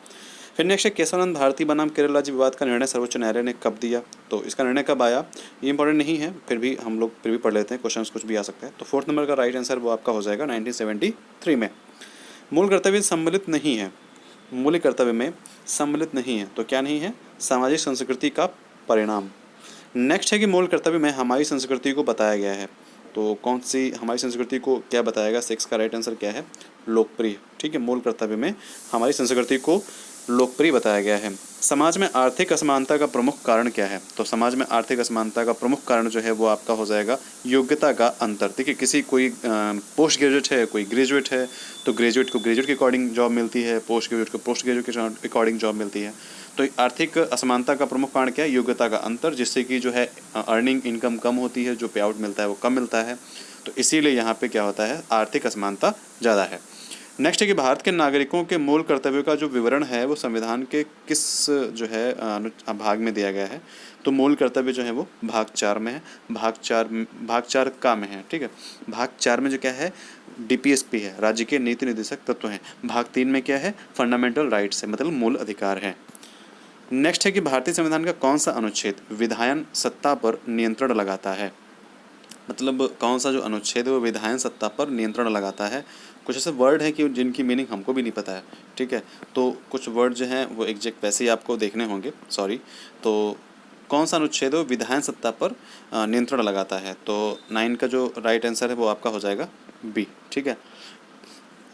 फिर नेक्स्ट है केशवानंद भारती बनाम केरल राज्य विवाद का निर्णय सर्वोच्च न्यायालय ने कब दिया? तो इसका निर्णय कब आया ये इंपॉर्टेंट नहीं है, फिर भी हम लोग फिर भी पढ़ लेते हैं, क्वेश्चन कुछ भी आ सकता है। तो 4th नंबर का राइट आंसर वो आपका हो जाएगा 1973 में। मूल कर्तव्य सम्मिलित नहीं है, मूल कर्तव्य में सम्मिलित नहीं है, तो क्या नहीं है? सामाजिक संस्कृति का परिणाम। नेक्स्ट है कि मूल कर्तव्य में हमारी संस्कृति को बताया गया है, तो कौन सी हमारी संस्कृति को क्या बताएगा? 6 का राइट आंसर क्या है? लोकप्रिय। ठीक है। मूल कर्तव्य में हमारी संस्कृति को लोकप्रिय बताया गया है। समाज में आर्थिक असमानता का प्रमुख कारण क्या है? तो समाज में आर्थिक असमानता का प्रमुख कारण जो है वो आपका हो जाएगा योग्यता का अंतर। देखिए, किसी कोई पोस्ट ग्रेजुएट है, कोई ग्रेजुएट है, तो ग्रेजुएट को ग्रेजुएट के अकॉर्डिंग जॉब मिलती है, पोस्ट ग्रेजुएट को पोस्ट ग्रेजुएट के अकॉर्डिंग जॉब मिलती है। तो आर्थिक असमानता का प्रमुख कारण क्या है? योग्यता का अंतर, जिससे कि जो है अर्निंग इनकम कम होती है, जो पे आउट मिलता है वो कम मिलता है। तो इसीलिए यहाँ पे क्या होता है? आर्थिक असमानता ज़्यादा है। नेक्स्ट है कि भारत के नागरिकों के मूल कर्तव्यों का जो विवरण है वो संविधान के किस जो है भाग में दिया गया है? तो मूल कर्तव्य जो है वो भाग 4 में है, भाग 4 का में है। ठीक है। भाग 4 में जो क्या है? DPSP है, राज्य के नीति निर्देशक तत्व हैं। भाग 3 में क्या है? फंडामेंटल राइट्स है, मतलब मूल अधिकार है। नेक्स्ट है कि भारतीय संविधान का कौन सा अनुच्छेद विधायन सत्ता पर नियंत्रण लगाता है? मतलब कौन सा जो अनुच्छेद है वो विधायन सत्ता पर नियंत्रण लगाता है? कुछ ऐसे वर्ड हैं कि जिनकी मीनिंग हमको भी नहीं पता है। ठीक है। तो कुछ वर्ड जो हैं वो एग्जैक्ट वैसे ही आपको देखने होंगे, सॉरी। तो कौन सा अनुच्छेद है वो विधायन सत्ता पर नियंत्रण लगाता है? तो 9 का जो राइट आंसर है वो आपका हो जाएगा बी। ठीक है।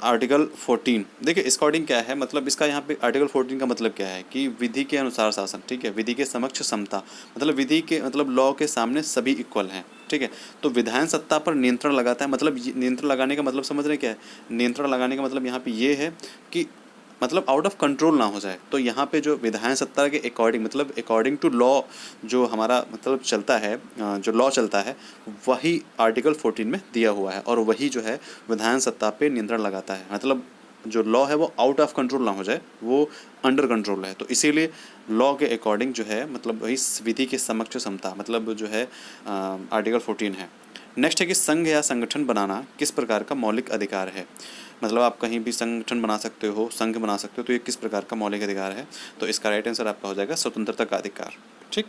आर्टिकल 14, देखिए इसका अकॉर्डिंग क्या है, मतलब इसका यहाँ पे आर्टिकल 14 का मतलब क्या है कि विधि के अनुसार शासन। ठीक है। विधि के समक्ष समता, मतलब विधि के मतलब लॉ के सामने सभी इक्वल हैं। ठीक है। तो विधायन सत्ता पर नियंत्रण लगाता है, मतलब नियंत्रण लगाने का मतलब समझ रहे क्या है? नियंत्रण लगाने का मतलब यहाँ पे ये है कि मतलब आउट ऑफ कंट्रोल ना हो जाए। तो यहाँ पे जो विधायन सत्ता के अकॉर्डिंग, मतलब अकॉर्डिंग टू लॉ जो हमारा मतलब चलता है, जो लॉ चलता है वही आर्टिकल 14 में दिया हुआ है, और वही जो है विधायन सत्ता पे नियंत्रण लगाता है। मतलब जो लॉ है वो आउट ऑफ कंट्रोल ना हो जाए, वो अंडर कंट्रोल है। तो इसीलिए लॉ के अकॉर्डिंग जो है मतलब वही विधि के समक्ष समता, मतलब जो है आर्टिकल 14 है। नेक्स्ट है कि संघ या संगठन बनाना किस प्रकार का मौलिक अधिकार है? मतलब आप कहीं भी संगठन बना सकते हो, संघ बना सकते हो, तो ये किस प्रकार का मौलिक अधिकार है? तो इसका राइट आंसर आपका हो जाएगा स्वतंत्रता का अधिकार। ठीक।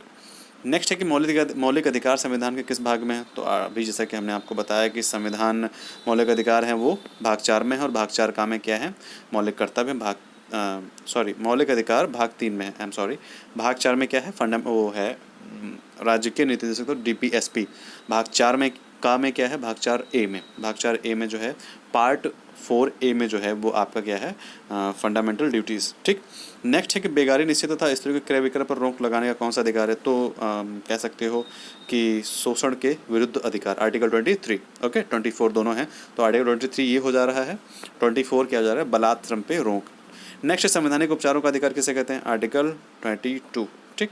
नेक्स्ट है कि मौलिक अधिकार संविधान के किस भाग में है? तो अभी जैसा कि हमने आपको बताया कि संविधान मौलिक अधिकार है वो भाग 4 में है, और भाग 4 का में क्या है? मौलिक कर्तव्य। मौलिक अधिकार भाग 3 में है, आई एम सॉरी। भाग 4 में क्या है? वो है राज्य के नीति निर्देशक, तो DPSP। भाग 4 में का में क्या है? भाग 4A में, भाग 4A में जो है पार्ट 4A में जो है वो आपका क्या है? Fundamental duties. ठीक। नेक्स्ट है कि बेगारी निश्चित तथा स्त्रियों के क्रय विक्रय पर रोक लगाने का कौन सा अधिकार है? तो कह सकते हो कि शोषण के विरुद्ध अधिकार, आर्टिकल 23। ओके, 24 दोनों हैं, तो आर्टिकल 23 ये हो जा रहा है, 24 क्या हो जा रहा है? बलात्श्रम पे रोक। नेक्स्ट, संवैधानिक उपचारों का अधिकार किसे कहते हैं? आर्टिकल 22। ठीक।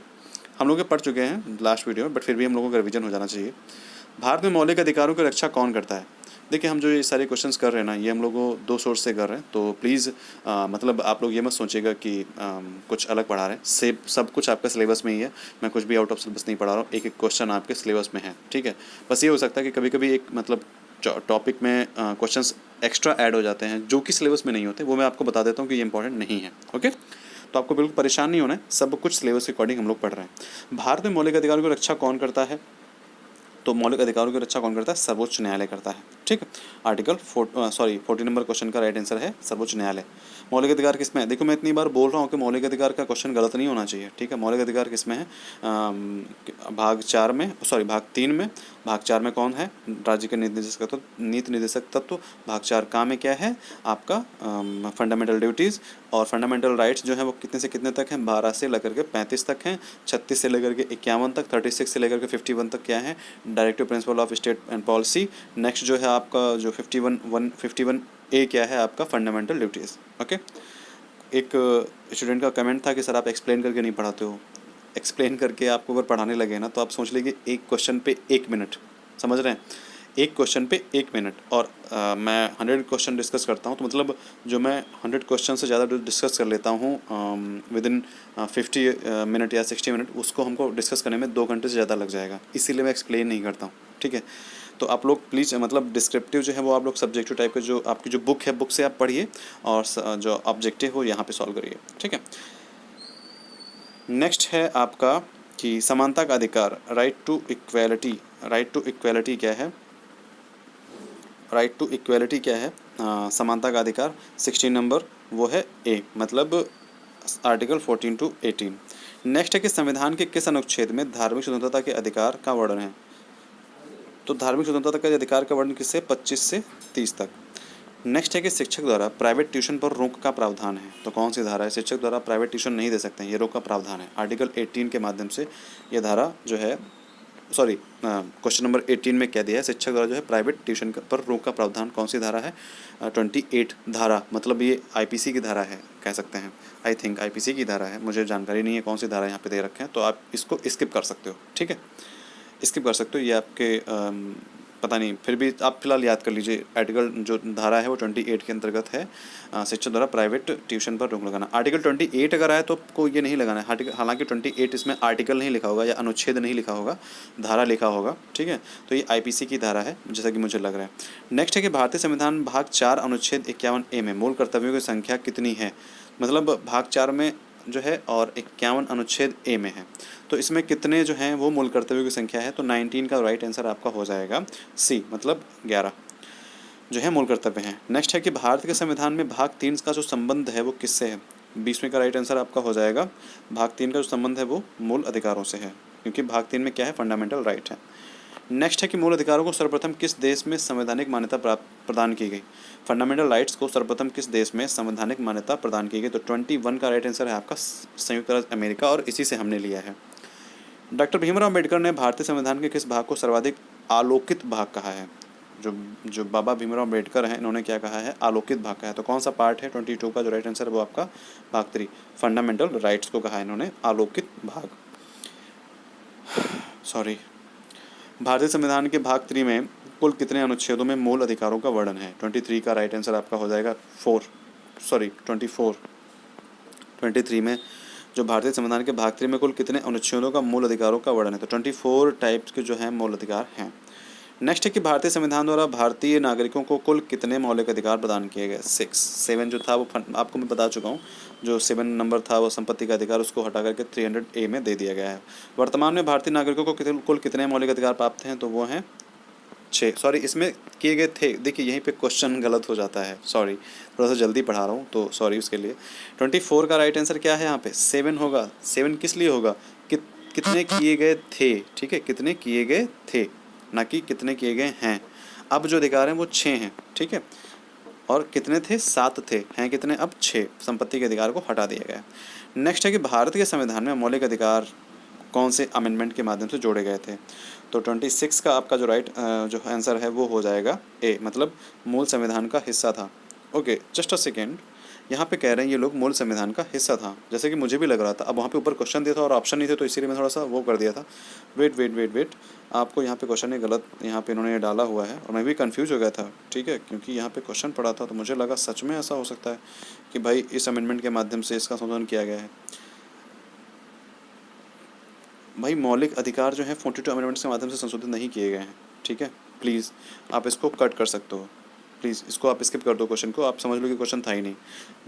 हम लोग ये पढ़ चुके हैं लास्ट वीडियो में, बट फिर भी हम लोगों का रिवीजन हो जाना चाहिए। भारत में मौलिक अधिकारों की रक्षा कौन करता है? देखिए, हम जो ये सारे क्वेश्चंस कर रहे हैं ना, ये हम लोगों 2 सोर्स से कर रहे हैं, तो प्लीज़ मतलब आप लोग ये मत सोचिएगा कि कुछ अलग पढ़ा रहे हैं। सब कुछ आपका सिलेबस में ही है, मैं कुछ भी आउट ऑफ सिलेबस नहीं पढ़ा रहा हूँ, एक-एक क्वेश्चन आपके सिलेबस में है, ठीक है? बस ये हो सकता है कि कभी-कभी एक मतलब टॉपिक में क्वेश्चंस एक्स्ट्रा ऐड हो जाते हैं, जो कि सिलेबस में नहीं होते, वो मैं आपको बता देता हूँ कि ये इंपॉर्टेंट नहीं है, ओके? तो आपको बिल्कुल परेशान नहीं होना है, सब कुछ सिलेबस के अकॉर्डिंग हम लोग पढ़ रहे हैं। भारत में मौलिक अधिकारों की रक्षा कौन करता है? तो मौलिक अधिकारों की रक्षा कौन करता है? सर्वोच्च न्यायालय करता है, ठीक है? आर्टिकल 40 नंबर क्वेश्चन का राइट आंसर है सर्वोच्च न्यायालय। मौलिक अधिकार किसमें है? देखो, मैं इतनी बार बोल रहा हूँ कि मौलिक अधिकार का क्वेश्चन गलत नहीं होना चाहिए, ठीक है? मौलिक अधिकार किसमें है? भाग 4 में, भाग 3 में। भाग 4 में कौन है? राज्य के नीति निर्देशक तत्व। भाग 4 का में क्या है आपका? Fundamental duties. और फंडामेंटल राइट्स जो है वो कितने से कितने तक हैं? 12 से लेकर के 35 तक हैं। 36 से लेकर के 51 तक, 36 से लेकर के 51 तक क्या है? Directive principle of state and policy. Next जो है आपका जो 51A क्या है आपका? Fundamental duties, okay? एक स्टूडेंट का कमेंट था कि सर आप एक्सप्लेन करके नहीं पढ़ाते हो। एक्सप्लेन करके आपको अगर पढ़ाने लगे ना, तो आप सोच लीजिए एक क्वेश्चन पे 1 मिनट, समझ रहे हैं? एक क्वेश्चन पे 1 मिनट, और मैं 100 क्वेश्चन डिस्कस करता हूँ, तो मतलब जो मैं 100 क्वेश्चन से ज़्यादा डिस्कस कर लेता हूँ विदिन 50 मिनट या 60 मिनट, उसको हमको डिस्कस करने में 2 घंटे से ज़्यादा लग जाएगा, इसीलिए मैं एक्सप्लेन नहीं करता हूँ, ठीक है? तो आप लोग प्लीज़ मतलब डिस्क्रिप्टिव जो है वो आप लोग सब्जेक्टिव टाइप के जो आपकी जो बुक है, बुक से आप पढ़िए, और जो ऑब्जेक्टिव हो यहाँ पे सॉल्व करिए, ठीक है? नेक्स्ट है आपका कि समानता का अधिकार, right to equality. Right to equality क्या है? राइट टू इक्वालिटी क्या है? समानता का अधिकार 16 नंबर वो है ए, मतलब आर्टिकल 14 to 18। नेक्स्ट है कि संविधान के किस अनुच्छेद में धार्मिक स्वतंत्रता के अधिकार का वर्णन है? तो धार्मिक स्वतंत्रता के अधिकार का वर्णन किससे? 25 से 30 तक। नेक्स्ट है कि शिक्षक द्वारा प्राइवेट ट्यूशन पर रोक का प्रावधान है, तो कौन सी धारा है? शिक्षक द्वारा प्राइवेट ट्यूशन नहीं दे सकते हैं, ये रोक का प्रावधान है। आर्टिकल 18 के माध्यम से ये धारा जो है, सॉरी, क्वेश्चन नंबर 18 में क्या दिया है? शिक्षक द्वारा जो है प्राइवेट ट्यूशन पर रोक का प्रावधान कौन सी धारा है? 28 धारा, मतलब ये आईपीसी की धारा है, कह सकते हैं। आई थिंक आईपीसी की धारा है, मुझे जानकारी नहीं है कौन सी धारा यहाँ पे दे रखे हैं, तो आप इसको स्किप कर सकते हो, ठीक है? स्किप कर सकते हो, ये आपके पता नहीं, फिर भी आप फिलहाल याद कर लीजिए। आर्टिकल जो धारा है वो 28 के अंतर्गत है, शिक्षक द्वारा प्राइवेट ट्यूशन पर रोक लगाना। आर्टिकल 28 अगर आए तो आपको ये नहीं लगाना है, हालांकि 28 इसमें आर्टिकल नहीं लिखा होगा या अनुच्छेद नहीं लिखा होगा, धारा लिखा होगा, ठीक है? तो ये आईपीसी की धारा है, जैसा कि मुझे लग रहा है। नेक्स्ट है कि भारतीय संविधान भाग 4 अनुच्छेद 51A में मूल कर्तव्यों की संख्या कितनी है? मतलब भाग 4 में जो है और 51 अनुच्छेद ए में है, तो इसमें कितने जो हैं वो मूल कर्तव्यों की संख्या है? तो 19 का राइट आंसर आपका हो जाएगा सी, मतलब 11 जो है मूल कर्तव्य हैं। नेक्स्ट है कि भारत के संविधान में भाग 3 का जो संबंध है वो किससे है? 20वें का राइट आंसर आपका हो जाएगा, भाग 3 का जो संबंध है वो मूल अधिकारों से है, क्योंकि भाग 3 में क्या है? फंडामेंटल राइट है। नेक्स्ट है कि मूल अधिकारों को सर्वप्रथम किस देश में संवैधानिक मान्यता प्रदान की गई? फंडामेंटल राइट्स को सर्वप्रथम किस देश में संवैधानिक मान्यता प्रदान की गई? तो 21 का राइट आंसर है आपका संयुक्त राज्य अमेरिका, और इसी से हमने लिया है। डॉक्टर भीमराव अम्बेडकर ने भारतीय संविधान के किस भाग को सर्वाधिक आलोकित भाग कहा है? जो बाबा भीमराव अम्बेडकर हैं, इन्होंने क्या कहा है? आलोकित भाग कहा है। तो कौन सा पार्ट है? 22 का जो राइट आंसर है वो आपका भाग 3, फंडामेंटल राइट्स को कहा है इन्होंने आलोकित भाग। सॉरी, भारतीय संविधान के भाग 3 में कुल कितने अनुच्छेदों में मूल अधिकारों का वर्णन है? 23 का राइट आंसर आपका हो जाएगा 24। 23 में जो भारतीय संविधान के भाग 3 में कुल कितने अनुच्छेदों का मूल अधिकारों का वर्णन है? तो 24 टाइप्स के जो हैं मूल अधिकार हैं। नेक्स्ट है कि भारतीय संविधान द्वारा भारतीय नागरिकों को कुल कितने मौलिक अधिकार प्रदान किए गए? 7 जो था वो आपको मैं बता चुका हूँ। जो 7 नंबर था वो संपत्ति का अधिकार, उसको हटा करके 300A में दे दिया गया है। वर्तमान में भारतीय नागरिकों को कुल कितने मौलिक अधिकार प्राप्त हैं? तो वो हैं 6। सॉरी, इसमें किए गए थे, देखिए यहीं पे क्वेश्चन गलत हो जाता है, सॉरी, थोड़ा सा जल्दी पढ़ा रहा हूँ तो सॉरी उसके लिए। 24 का राइट आंसर क्या है? यहाँ पे 7 होगा। 7 किस लिए होगा? कितने किए गए थे, ठीक है? कितने किए गए थे, ना कि कितने किए गए हैं। अब जो अधिकार हैं वो 6 हैं, ठीक है? और कितने थे? 7 थे, हैं कितने अब? 6। संपत्ति के अधिकार को हटा दिया गया। नेक्स्ट है कि भारत के संविधान में मौलिक अधिकार कौन से अमेंडमेंट के माध्यम से जोड़े गए थे? तो 26 का आपका जो राइट जो आंसर है वो हो जाएगा ए, मतलब मूल संविधान का हिस्सा था। ओके, जस्ट अ सेकेंड, यहाँ पे कह रहे हैं ये लोग मूल संविधान का हिस्सा था, जैसे कि मुझे भी लग रहा था। अब वहाँ पे ऊपर क्वेश्चन दिया था और ऑप्शन नहीं थे, तो इसीलिए मैं थोड़ा सा वो कर दिया था। वेट वेट वेट वेट, आपको यहाँ पे क्वेश्चन ये गलत यहाँ पे इन्होंने डाला हुआ है और मैं भी कंफ्यूज हो गया था, ठीक है, क्योंकि यहाँ पे क्वेश्चन पढ़ा था तो मुझे लगा सच में ऐसा हो सकता है कि भाई इस अमेंडमेंट के माध्यम से इसका संशोधन किया गया है। भाई मौलिक अधिकार जो है 42 अमेंडमेंट्स के माध्यम से संशोधित नहीं किए गए हैं, ठीक है। प्लीज़ आप इसको कट कर सकते हो, प्लीज़ इसको आप स्किप कर दो, क्वेश्चन को आप समझ लो कि क्वेश्चन था ही नहीं।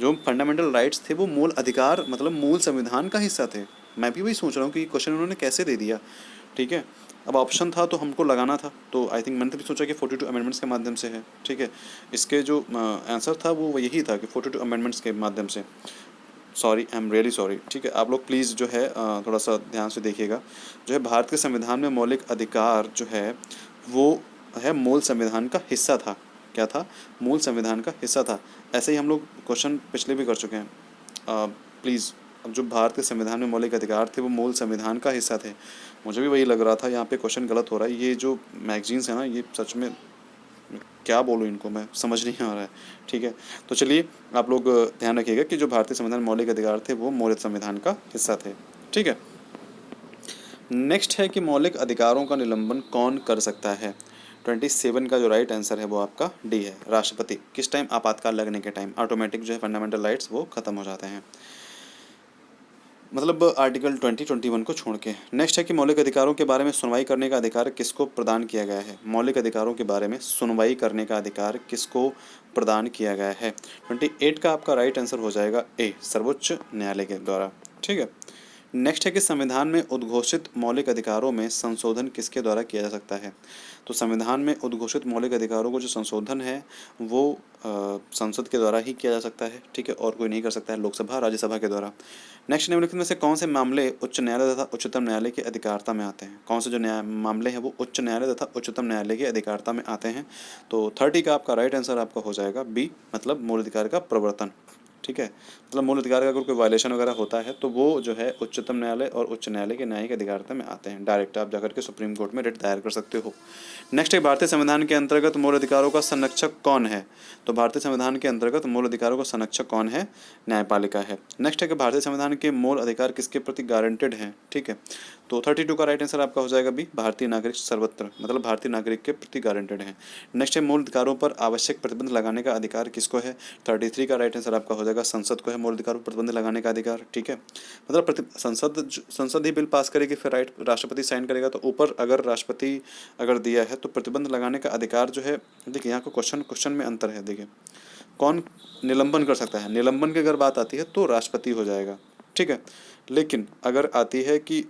जो फंडामेंटल राइट्स थे वो मूल अधिकार मतलब मूल संविधान का हिस्सा थे। मैं भी वही सोच रहा हूँ कि क्वेश्चन उन्होंने कैसे दे दिया, ठीक है। अब ऑप्शन था तो हमको लगाना था, तो आई थिंक मैंने तो भी सोचा कि 42 अमेंडमेंट्स के माध्यम से है, ठीक है। इसके जो आंसर था वो यही था कि 42 अमेंडमेंट्स के माध्यम से। Sorry, I am really sorry, ठीक है। आप लोग प्लीज़ जो है थोड़ा सा ध्यान से देखिएगा। जो है भारत के संविधान में मौलिक अधिकार जो है वो है मूल संविधान का हिस्सा था। क्या था? मूल संविधान का हिस्सा था। ऐसे ही हम लोग क्वेश्चन पिछले भी कर चुके हैं। प्लीज़, अब जो भारत के संविधान में मौलिक अधिकार थे वो मूल संविधान का हिस्सा थे। मुझे भी वही लग रहा था, यहाँ पे क्वेश्चन गलत हो रहा है। ये जो मैगजीन्स है ना, ये सच में क्या बोलूँ इनको, मैं समझ नहीं आ रहा है, ठीक है। तो चलिए आप लोग ध्यान रखिएगा कि जो भारतीय संविधान में मौलिक अधिकार थे वो मौलिक संविधान का हिस्सा थे, ठीक है। नेक्स्ट है कि मौलिक अधिकारों का निलंबन कौन कर सकता है। 27 का जो राइट आंसर है वो आपका डी है, राष्ट्रपति। किस टाइम? आपातकाल लगने के टाइम ऑटोमेटिक जो है फंडामेंटल राइट्स वो खत्म हो जाते हैं, मतलब आर्टिकल 2021 को छोड़ के। नेक्स्ट है कि मौलिक अधिकारों के बारे में सुनवाई करने का अधिकार किसको प्रदान किया गया है। मौलिक अधिकारों के बारे में सुनवाई करने का अधिकार किसको प्रदान किया गया है। 28 का आपका राइट आंसर हो जाएगा ए, सर्वोच्च न्यायालय के द्वारा, ठीक है। नेक्स्ट है कि संविधान में उद्घोषित मौलिक अधिकारों में संशोधन किसके द्वारा किया जा सकता है। तो संविधान में उद्घोषित मौलिक अधिकारों को जो संशोधन है वो संसद के द्वारा ही किया जा सकता है, ठीक है, और कोई नहीं कर सकता है, लोकसभा राज्यसभा के द्वारा। नेक्स्ट, निम्नलिखित में से कौन से मामले उच्च न्यायालय तथा उच्चतम न्यायालय की अधिकारता में आते हैं। कौन से जो मामले हैं वो उच्च न्यायालय तथा उच्चतम न्यायालय की अधिकारता में आते हैं। तो 30 का आपका राइट आंसर आपका हो जाएगा बी, मतलब मूल अधिकार का प्रवर्तन, ठीक है। मतलब मूल अधिकार का अगर कोई वायलेशन वगैरह होता है तो वो जो है उच्चतम न्यायालय और उच्च न्यायालय के न्यायिक अधिकारता में आते हैं। डायरेक्ट आप जाकर के सुप्रीम कोर्ट में रिट दायर कर सकते हो। नेक्स्ट है भारतीय संविधान के अंतर्गत मूल अधिकारों का संरक्षक कौन है। तो भारतीय संविधान के अंतर्गत मूल अधिकारों का संरक्षक कौन है? न्यायपालिका है। नेक्स्ट है कि भारतीय संविधान के मूल अधिकार किसके प्रति गारंटेड हैं, ठीक है। तो 32 का राइट आंसर आपका हो जाएगा बी, भारतीय नागरिक सर्वत्र, मतलब भारतीय नागरिक के प्रति गारंटेड है। नेक्स्ट है मूल अधिकारों पर आवश्यक प्रतिबंध लगाने का अधिकार किसको है। 33 का राइट आंसर आपका हो जाएगा संसद को है मूल अधिकारों पर प्रतिबंध लगाने का अधिकार, ठीक है। मतलब संसद ही बिल पास करेगी, फिर राइट राष्ट्रपति साइन करेगा। तो ऊपर अगर राष्ट्रपति अगर दिया है तो प्रतिबंध लगाने का अधिकार जो है, देखिए यहाँ को क्वेश्चन में अंतर है। देखिए कौन निलंबन कर सकता है, निलंबन की अगर बात आती है तो राष्ट्रपति हो जाएगा, ठीक है। लेकिन अगर आती है कि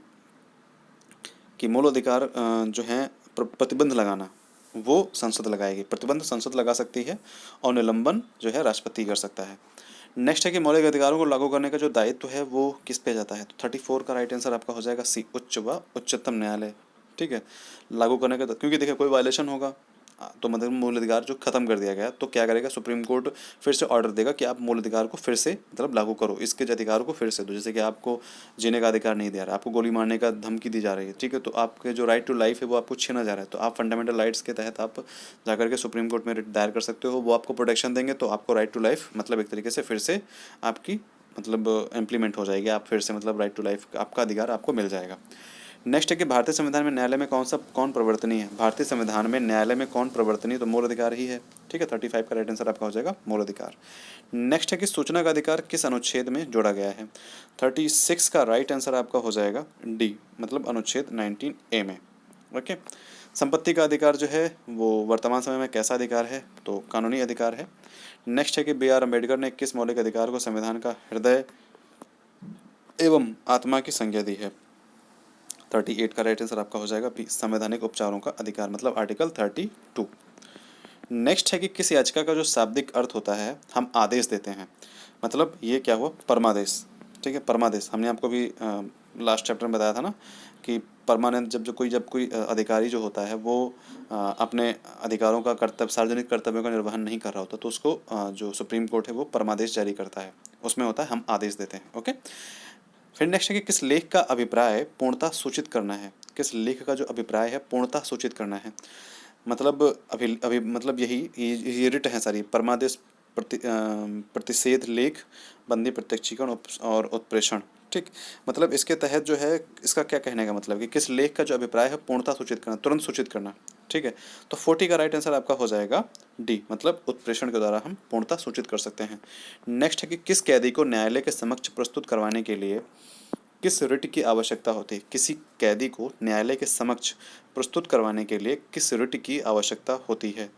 मूल अधिकार जो है प्रतिबंध लगाना, वो संसद लगाएगी। प्रतिबंध संसद लगा सकती है और निलंबन जो है राष्ट्रपति कर सकता है। नेक्स्ट है कि मौलिक अधिकारों को लागू करने का जो दायित्व है वो किस पे जाता है। तो 34 का राइट आंसर आपका हो जाएगा सी, उच्च व उच्चतम न्यायालय, ठीक है। लागू करने का, क्योंकि देखिए कोई वायलेशन होगा तो मतलब मूल अधिकार जो खत्म कर दिया गया तो क्या करेगा, सुप्रीम कोर्ट फिर से ऑर्डर देगा कि आप मूल अधिकार को फिर से मतलब लागू करो, इसके अधिकार को फिर से दो। जैसे कि आपको जीने का अधिकार नहीं दिया रहा, आपको गोली मारने का धमकी दी जा रही है, ठीक है, तो आपके जो राइट टू लाइफ है वो आपको छीना जा रहा है, तो आप फंडामेंटल राइट्स के तहत आप जाकर के सुप्रीम कोर्ट में रिट दायर कर सकते हो। वो आपको प्रोटेक्शन देंगे, तो आपको राइट टू लाइफ मतलब एक तरीके से फिर से आपकी मतलब इम्प्लीमेंट हो जाएगी। आप फिर से मतलब राइट टू लाइफ आपका अधिकार आपको मिल जाएगा। नेक्स्ट है कि भारतीय संविधान में न्यायालय में कौन प्रवर्तनीय है। भारतीय संविधान में न्यायालय में कौन प्रवर्तनीय, तो मूल अधिकार ही है, ठीक है। 35 का राइट आंसर आपका हो जाएगा मूल अधिकार। नेक्स्ट है कि सूचना का अधिकार किस अनुच्छेद में जोड़ा गया है। 36 का राइट आंसर आपका हो जाएगा डी, मतलब अनुच्छेद 19A में, ओके। संपत्ति का अधिकार जो है वो वर्तमान समय में कैसा अधिकार है, तो कानूनी अधिकार है। नेक्स्ट है कि B.R. अम्बेडकर ने किस मौलिक अधिकार को संविधान का हृदय एवं आत्मा की संज्ञा दी है। 38 का राइट आंसर आपका हो जाएगा बी, संवैधानिक उपचारों का अधिकार, मतलब आर्टिकल 32। नेक्स्ट है कि किस याचिका का जो शाब्दिक अर्थ होता है हम आदेश देते हैं, मतलब ये क्या हुआ, परमादेश, ठीक है। परमादेश हमने आपको भी लास्ट चैप्टर में बताया था ना कि परमानेंट जब कोई अधिकारी जो होता है वो अपने अधिकारों का कर्तव्य, सार्वजनिक कर्तव्यों का निर्वहन नहीं कर रहा होता, तो उसको जो सुप्रीम कोर्ट है वो परमादेश जारी करता है, उसमें होता है हम आदेश देते हैं, ओके। फिर नेक्स्ट है कि किस लेख का अभिप्राय पूर्णतः सूचित करना है। किस लेख का जो अभिप्राय है पूर्णतः सूचित करना है, मतलब अभी अभी मतलब यही ये रिट है सारी, परमादेश प्रतिषेध लेख, बंदी प्रत्यक्षीकरण और उत्प्रेषण। ठीक, मतलब इसके तहत जो है, इसका क्या कहने का मतलब कि किस लेख का जो अभिप्राय है पूर्णता सूचित करना, तुरंत सूचित करना। ठीक है, तो 40 का राइट आंसर आपका हो जाएगा डी, मतलब उत्प्रेषण के द्वारा हम पूर्णता सूचित कर सकते हैं। नेक्स्ट है कि किस कैदी को न्यायालय के समक्ष प्रस्तुत करवाने के लिए किस रिट की आवश्यकता होती है। किसी कैदी को न्यायालय के समक्ष प्रस्तुत करवाने के लिए किस रिट की आवश्यकता होती है।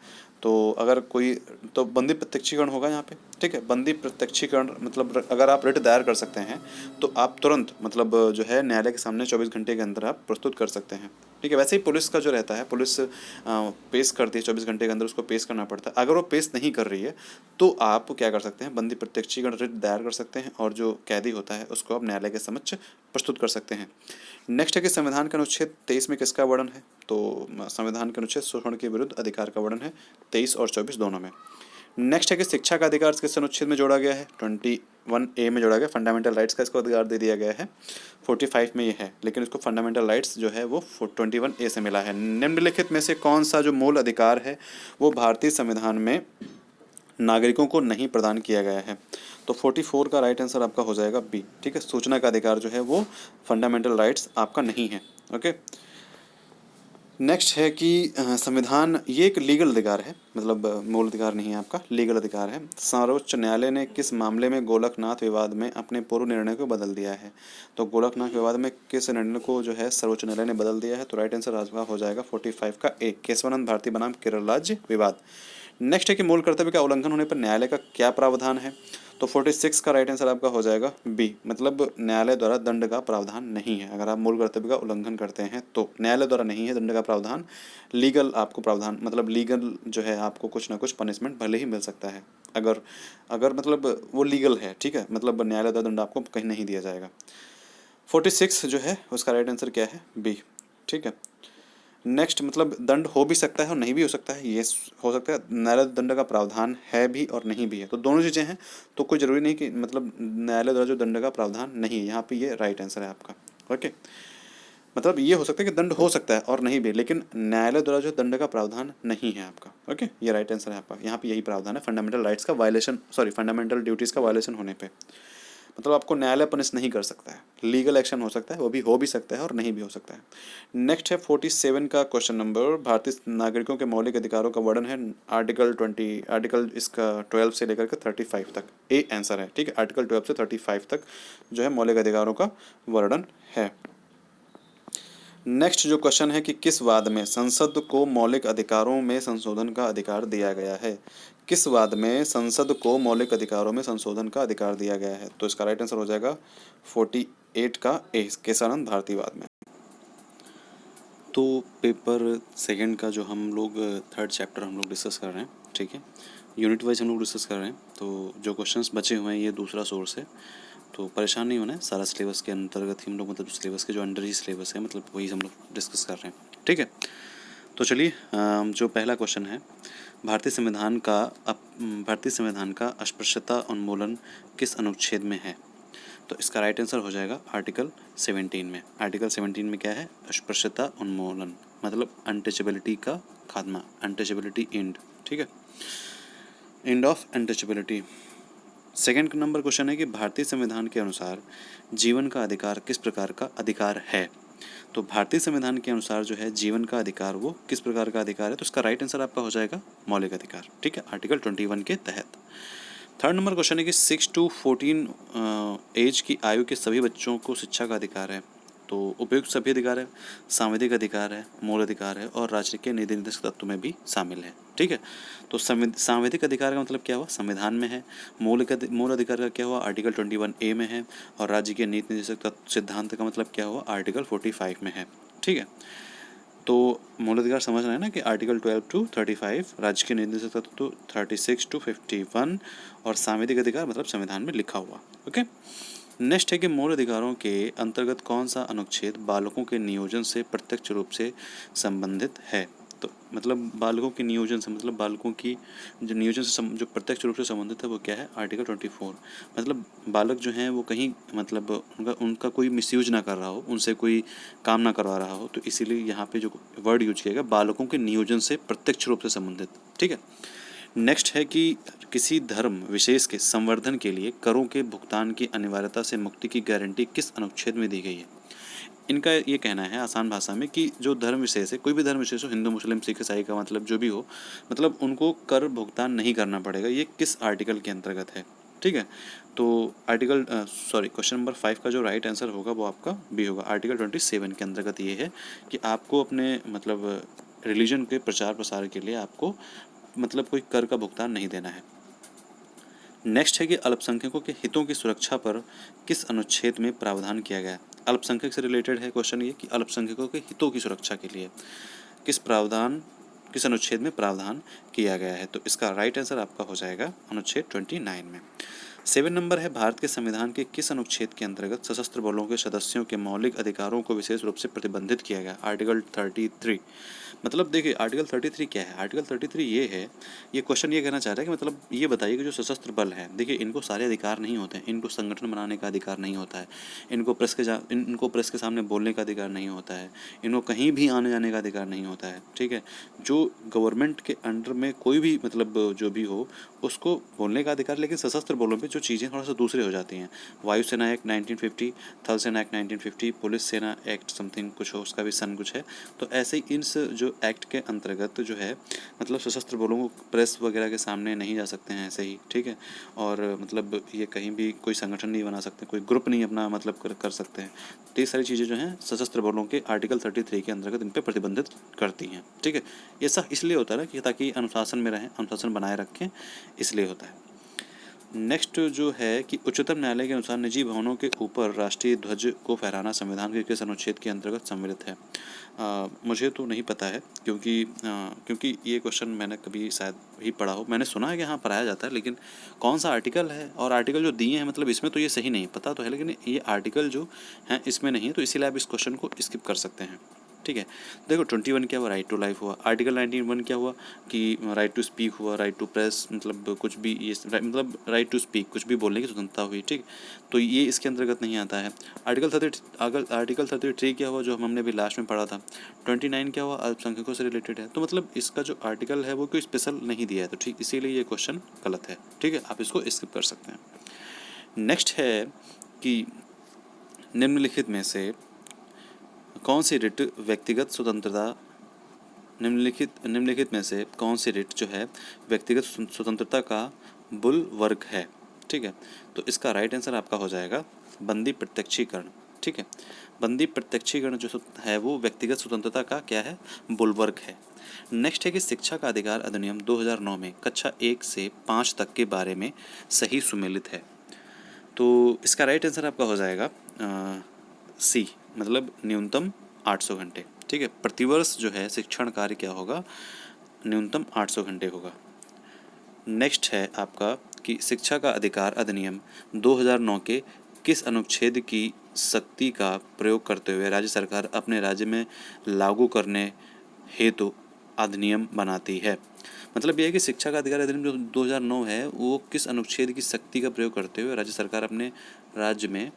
तो अगर कोई, तो बंदी प्रत्यक्षीकरण होगा यहाँ पे। ठीक है, बंदी प्रत्यक्षीकरण मतलब अगर आप रिट दायर कर सकते हैं तो आप तुरंत मतलब जो है न्यायालय के सामने 24 घंटे के अंदर आप प्रस्तुत कर सकते हैं। ठीक है, वैसे ही पुलिस का जो रहता है, पुलिस पेश करती है 24 घंटे के अंदर, उसको पेश करना पड़ता है। अगर वो पेश नहीं कर रही है तो आप क्या कर सकते हैं, बंदी प्रत्यक्षीकरण रिट दायर कर सकते हैं और जो कैदी होता है उसको आप न्यायालय के समक्ष प्रस्तुत कर सकते हैं। नेक्स्ट है कि संविधान के अनुच्छेद 23 में किसका वर्णन है। तो संविधान के अनुच्छेद शोषण के विरुद्ध अधिकार का वर्णन है 23 और 24 दोनों में। नेक्स्ट है कि शिक्षा का अधिकार किस अनुच्छेद में जोड़ा गया है। 21A में जोड़ा गया, फंडामेंटल राइट्स का इसको अधिकार दे दिया गया है। 45 में ये है, लेकिन इसको फंडामेंटल राइट्स जो है वो 21A से मिला है। निम्नलिखित में से कौन सा जो मूल अधिकार है वो भारतीय संविधान में नागरिकों को नहीं प्रदान किया गया है। तो 44 का राइट आंसर आपका हो जाएगा बी। ठीक है, सूचना का अधिकार जो है वो फंडामेंटल राइट्स आपका नहीं है। ओके, नेक्स्ट है कि संविधान ये एक लीगल अधिकार है, मतलब मूल अधिकार नहीं है आपका, लीगल अधिकार है। सर्वोच्च न्यायालय ने किस मामले में गोलकनाथ विवाद में अपने पूर्व निर्णय को बदल दिया है। तो गोलकनाथ विवाद में किस निर्णय को जो है सर्वोच्च न्यायालय ने बदल दिया है। तो राइट आंसर आपका हो जाएगा 45 का ए, केशवानंद भारती बनाम केरल राज्य विवाद। नेक्स्ट है कि मूल कर्तव्य का उल्लंघन होने पर न्यायालय का क्या प्रावधान है। तो 46 का राइट आंसर आपका हो जाएगा बी, मतलब न्यायालय द्वारा दंड का प्रावधान नहीं है। अगर आप मूल कर्तव्य का उल्लंघन करते हैं तो न्यायालय द्वारा नहीं है दंड का प्रावधान, लीगल आपको प्रावधान, मतलब लीगल जो है आपको कुछ ना कुछ पनिशमेंट भले ही मिल सकता है, अगर अगर मतलब वो लीगल है। ठीक है, मतलब न्यायालय द्वारा दंड आपको कहीं नहीं दिया जाएगा। 46 जो है उसका राइट आंसर क्या है, बी। ठीक है, नेक्स्ट मतलब दंड हो भी सकता है और नहीं भी हो सकता है, ये हो सकता है न्यायालय दंड का प्रावधान है भी और नहीं भी है, तो दोनों चीज़ें हैं। तो कोई ज़रूरी नहीं कि मतलब न्यायालय द्वारा जो दंड का प्रावधान नहीं है, यहाँ पे ये राइट आंसर है आपका। ओके, मतलब ये हो सकता है कि दंड हो सकता है और नहीं भी, लेकिन न्यायालय द्वारा जो दंड का प्रावधान नहीं है आपका। ओके, ये राइट आंसर है आपका। यहाँ पे यही प्रावधान है फंडामेंटल राइट्स का वायलेशन, सॉरी फंडामेंटल ड्यूटीज़ का वायलेशन होने पे, मतलब आपको न्यायालय पनिश नहीं कर सकता है, लीगल एक्शन हो सकता है, वो भी हो भी सकता है और नहीं भी हो सकता है। नेक्स्ट है 47 का क्वेश्चन नंबर, भारतीय नागरिकों के मौलिक अधिकारों का वर्णन है आर्टिकल इसका 12 से लेकर के 35 तक, ए आंसर है। ठीक है, आर्टिकल 12 से 35 तक जो है मौलिक अधिकारों का वर्णन है। नेक्स्ट जो क्वेश्चन है कि किस वाद में संसद को मौलिक अधिकारों में संशोधन का अधिकार दिया गया है। किस वाद में संसद को मौलिक अधिकारों में संशोधन का अधिकार दिया गया है। तो इसका राइट आंसर हो जाएगा 48 का ए, केशवानंद भारती वाद में। तो पेपर सेकंड का जो हम लोग थर्ड चैप्टर हम लोग डिस्कस कर रहे हैं। ठीक है, यूनिट वाइज हम लोग डिस्कस कर रहे हैं। तो जो क्वेश्चंस बचे हुए हैं ये दूसरा सोर्स है, तो परेशान नहीं होना है, सारा सिलेबस के अंतर्गत ही हम लोग, मतलब सिलेबस के जो अंडर ही सिलेबस है, मतलब वही हम लोग डिस्कस कर रहे हैं। ठीक है, तो चलिए जो पहला क्वेश्चन है, भारतीय संविधान का अस्पृश्यता उन्मूलन किस अनुच्छेद में है। तो इसका राइट आंसर हो जाएगा आर्टिकल 17 में। आर्टिकल 17 में क्या है, अस्पृश्यता उन्मूलन, मतलब अनटचेबिलिटी का खात्मा, अनटचेबिलिटी एंड। ठीक है, end of untouchability. Second number question है कि भारतीय संविधान के अनुसार जीवन का अधिकार किस प्रकार का अधिकार है। तो भारतीय संविधान के अनुसार जो है जीवन का अधिकार वो किस प्रकार का अधिकार है। तो इसका राइट आंसर आपका हो जाएगा मौलिक अधिकार। ठीक है, आर्टिकल 21 के तहत। थर्ड नंबर क्वेश्चन है कि 6 to 14 एज की आयु के सभी बच्चों को शिक्षा का अधिकार है। तो उपयुक्त सभी अधिकार है, सांविधिक अधिकार है, मूल अधिकार है और राजकीय नीति निर्देशक तत्व में भी शामिल है। ठीक है, तो सांविधिक अधिकार का मतलब क्या हुआ, संविधान में है। मूल अधिकार का क्या हुआ, आर्टिकल 21A में है। और राज्य के नीति निर्देशक तत्व सिद्धांत का मतलब क्या हुआ, आर्टिकल 45 में है। ठीक है, तो मूल अधिकार समझ रहे हैं ना कि आर्टिकल 12 to 35, राज्य के निर्देशक तत्व तो 36 to 51 और सांविधिक अधिकार मतलब संविधान में लिखा हुआ। ओके, नेक्स्ट है कि मूल अधिकारों के अंतर्गत कौन सा अनुच्छेद बालकों के नियोजन से प्रत्यक्ष रूप से संबंधित है। तो मतलब बालकों के नियोजन से, मतलब बालकों की जो नियोजन से जो प्रत्यक्ष रूप से संबंधित है वो क्या है, आर्टिकल 24। मतलब बालक जो हैं वो कहीं मतलब उनका कोई मिसयूज ना कर रहा हो, उनसे कोई काम ना करवा रहा हो, तो इसीलिए यहाँ पे जो वर्ड यूज किया गया बालकों के नियोजन से प्रत्यक्ष रूप से संबंधित। ठीक है, नेक्स्ट है कि किसी धर्म विशेष के संवर्धन के लिए करों के भुगतान की अनिवार्यता से मुक्ति की गारंटी किस अनुच्छेद में दी गई है। इनका ये कहना है आसान भाषा में कि जो धर्म विशेष है, कोई भी धर्म विशेष हो, हिंदू मुस्लिम सिख ईसाई का मतलब जो भी हो, मतलब उनको कर भुगतान नहीं करना पड़ेगा। ये किस आर्टिकल के अंतर्गत है, ठीक है। तो क्वेश्चन नंबर 5 का जो राइट आंसर होगा वो आपका बी होगा। आर्टिकल 27 के अंतर्गत ये है कि आपको अपने मतलब रिलीजन के प्रचार प्रसार के लिए आपको मतलब कोई कर का भुगतान नहीं देना है। नेक्स्ट है कि अल्पसंख्यकों के हितों की सुरक्षा पर किस अनुच्छेद में प्रावधान किया गया है। अल्पसंख्यक से रिलेटेड है क्वेश्चन ये कि अल्पसंख्यकों के हितों की सुरक्षा के लिए किस अनुच्छेद में प्रावधान किया गया है। तो इसका राइट आंसर आपका हो जाएगा अनुच्छेद 29 में। 7 नंबर है भारत के संविधान के किस अनुच्छेद के अंतर्गत सशस्त्र बलों के सदस्यों के मौलिक अधिकारों को विशेष रूप से प्रतिबंधित किया गया। आर्टिकल 33। मतलब देखिए आर्टिकल 33 क्या है। आर्टिकल 33 ये है, ये क्वेश्चन ये कहना चाह रहा है कि मतलब ये बताइए कि जो सशस्त्र बल हैं, देखिए इनको सारे अधिकार नहीं होते हैं। इनको संगठन बनाने का अधिकार नहीं होता है, इनको प्रेस के सामने बोलने का अधिकार नहीं होता है, इनको कहीं भी आने जाने का अधिकार नहीं होता है, ठीक है। जो गवर्नमेंट के अंडर में कोई भी मतलब जो भी हो उसको बोलने का अधिकार, लेकिन सशस्त्र बलों पे जो चीज़ें थोड़ा सा दूसरी हो जाती हैं। वायुसेना एक्ट 1950, थल सेना एक्ट 1950, पुलिस सेना एक्ट समथिंग कुछ हो, उसका भी सन कुछ है। तो ऐसे ही इन जो एक्ट के अंतर्गत जो है मतलब सशस्त्र बलों को प्रेस वगैरह के सामने नहीं जा सकते हैं ऐसे ही, ठीक है। और मतलब ये कहीं भी कोई संगठन नहीं बना सकते, कोई ग्रुप नहीं अपना मतलब कर सकते हैं। तो ये सारी चीज़ें जो हैं सशस्त्र बलों के आर्टिकल 33 के अंतर्गत इन पर प्रतिबंधित करती हैं, ठीक है। ऐसा इसलिए होता है ना कि ताकि अनुशासन में रहें, अनुशासन बनाए रखें, इसलिए होता है। नेक्स्ट जो है कि उच्चतम न्यायालय के अनुसार निजी भवनों के ऊपर राष्ट्रीय ध्वज को फहराना संविधान के किस अनुच्छेद के अंतर्गत सम्मिलित है। मुझे तो नहीं पता है क्योंकि ये क्वेश्चन मैंने कभी शायद ही पढ़ा हो। मैंने सुना है कि हाँ पढ़ाया जाता है, लेकिन कौन सा आर्टिकल है और आर्टिकल जो दिए हैं मतलब इसमें तो ये सही नहीं पता तो है, लेकिन ये आर्टिकल जो हैं इसमें नहीं है, तो इसीलिए आप इस क्वेश्चन को स्किप कर सकते हैं, ठीक है। देखो 21 क्या हुआ, राइट टू लाइफ हुआ। आर्टिकल 19(1) क्या हुआ कि राइट टू स्पीक हुआ, राइट टू प्रेस मतलब कुछ भी ये मतलब राइट टू स्पीक कुछ भी बोलने की स्वतंत्रता हुई, ठीक। तो ये इसके अंतर्गत नहीं आता है। आर्टिकल 33 क्या हुआ जो हमने अभी लास्ट में पढ़ा था। 29 क्या हुआ, अल्पसंख्यकों से रिलेटेड है। तो मतलब इसका जो आर्टिकल है वो कोई स्पेशल नहीं दिया है, तो ठीक इसीलिए ये क्वेश्चन गलत है, ठीक है। आप इसको स्किप कर सकते हैं। नेक्स्ट है कि निम्नलिखित में से कौन सी रिट व्यक्तिगत स्वतंत्रता निम्नलिखित में से कौन सी रिट जो है व्यक्तिगत स्वतंत्रता का बुलवर्क है, ठीक है। तो इसका राइट आंसर आपका हो जाएगा बंदी प्रत्यक्षीकरण, ठीक है। बंदी प्रत्यक्षीकरण जो है वो व्यक्तिगत स्वतंत्रता का क्या है, बुलवर्क है। नेक्स्ट है कि शिक्षा का अधिकार अधिनियम 2009 में कक्षा 1 से 5 तक के बारे में सही सुमेलित है। तो इसका राइट आंसर आपका हो जाएगा सी, मतलब न्यूनतम 800 घंटे, ठीक है। प्रतिवर्ष जो है शिक्षण कार्य क्या होगा, न्यूनतम 800 घंटे होगा। नेक्स्ट है आपका कि शिक्षा का अधिकार अधिनियम 2009 के किस अनुच्छेद की शक्ति का प्रयोग करते हुए राज्य सरकार अपने राज्य में लागू करने हेतु अधिनियम बनाती है। मतलब यह है कि शिक्षा का अधिकार अधिनियम जो 2009 है वो किस अनुच्छेद की शक्ति का प्रयोग करते हुए राज्य सरकार अपने राज्य में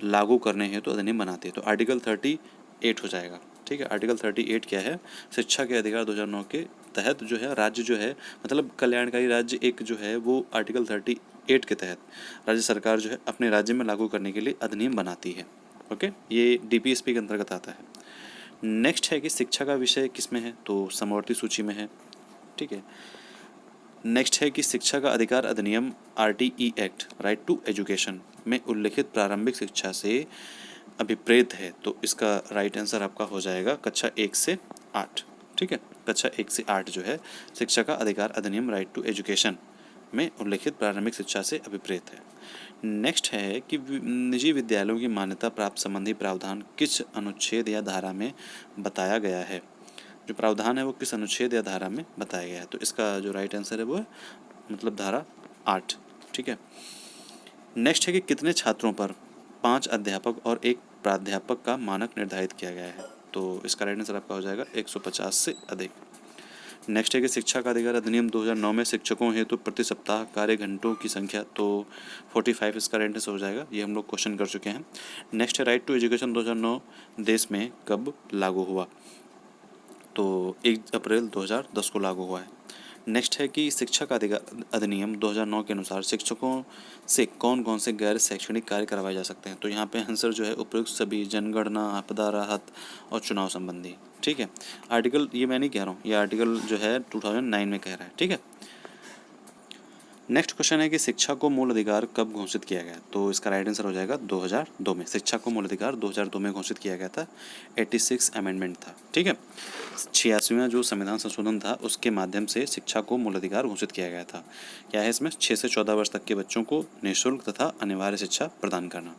लागू करने हेतु अधिनियम बनाती है। तो आर्टिकल 38 हो जाएगा, ठीक है। आर्टिकल 38 क्या है, शिक्षा के अधिकार 2009 के तहत जो है राज्य जो है मतलब कल्याणकारी राज्य एक जो है वो आर्टिकल 38 के तहत राज्य सरकार जो है अपने राज्य में लागू करने के लिए अधिनियम बनाती है, ओके। ये DPSP के अंतर्गत आता है। नेक्स्ट है कि शिक्षा का विषय किस में है, तो समवर्ती सूची में है, ठीक है। नेक्स्ट है कि शिक्षा का अधिकार अधिनियम RTE act right to education में उल्लिखित प्रारंभिक शिक्षा से अभिप्रेत है। तो इसका राइट आंसर आपका हो जाएगा कक्षा 1 से 8, ठीक है। कक्षा 1 से 8 जो है शिक्षा का अधिकार अधिनियम राइट टू एजुकेशन में उल्लिखित प्रारंभिक शिक्षा से अभिप्रेत है। नेक्स्ट है कि निजी विद्यालयों की मान्यता प्राप्त संबंधी प्रावधान किस अनुच्छेद या धारा में बताया गया है। जो प्रावधान है वो किस अनुच्छेद या धारा में बताया गया है। तो इसका जो राइट आंसर है वो है मतलब धारा 8, ठीक है। नेक्स्ट है कि कितने छात्रों पर 5 अध्यापक और 1 प्राध्यापक का मानक निर्धारित किया गया है। तो इसका राइट आंसर आपका हो जाएगा 150 से अधिक। नेक्स्ट है कि शिक्षा का अधिकार अधिनियम 2009 में शिक्षकों हेतु प्रति सप्ताह कार्य घंटों की संख्या, तो 45 इसका राइट आंसर हो जाएगा। ये हम लोग क्वेश्चन कर चुके हैं। नेक्स्ट है राइट टू एजुकेशन 2009 देश में कब लागू हुआ, तो 1 अप्रैल 2010 को लागू हुआ है। नेक्स्ट है कि शिक्षा का अधिकार अधिनियम 2009 के अनुसार शिक्षकों से कौन कौन से गैर शैक्षणिक कार्य करवाए जा सकते हैं। तो यहाँ पे आंसर जो है उपयुक्त सभी, जनगणना, आपदा राहत और चुनाव संबंधी। ठीक है, आर्टिकल ये मैं नहीं कह रहा हूँ, ये आर्टिकल जो है 2009 में कह रहा है। ठीक है, नेक्स्ट क्वेश्चन है कि शिक्षा को मूल अधिकार कब घोषित किया गया। तो इसका राइट आंसर हो जाएगा 2002 में। शिक्षा को मूल अधिकार 2002 में घोषित किया गया था। 86 अमेंडमेंट था। ठीक है, 86वां जो संविधान संशोधन था उसके माध्यम से शिक्षा को मूल अधिकार घोषित किया गया था। क्या है इसमें, 6 से 14 वर्ष तक के बच्चों को निःशुल्क तथा अनिवार्य शिक्षा प्रदान करना।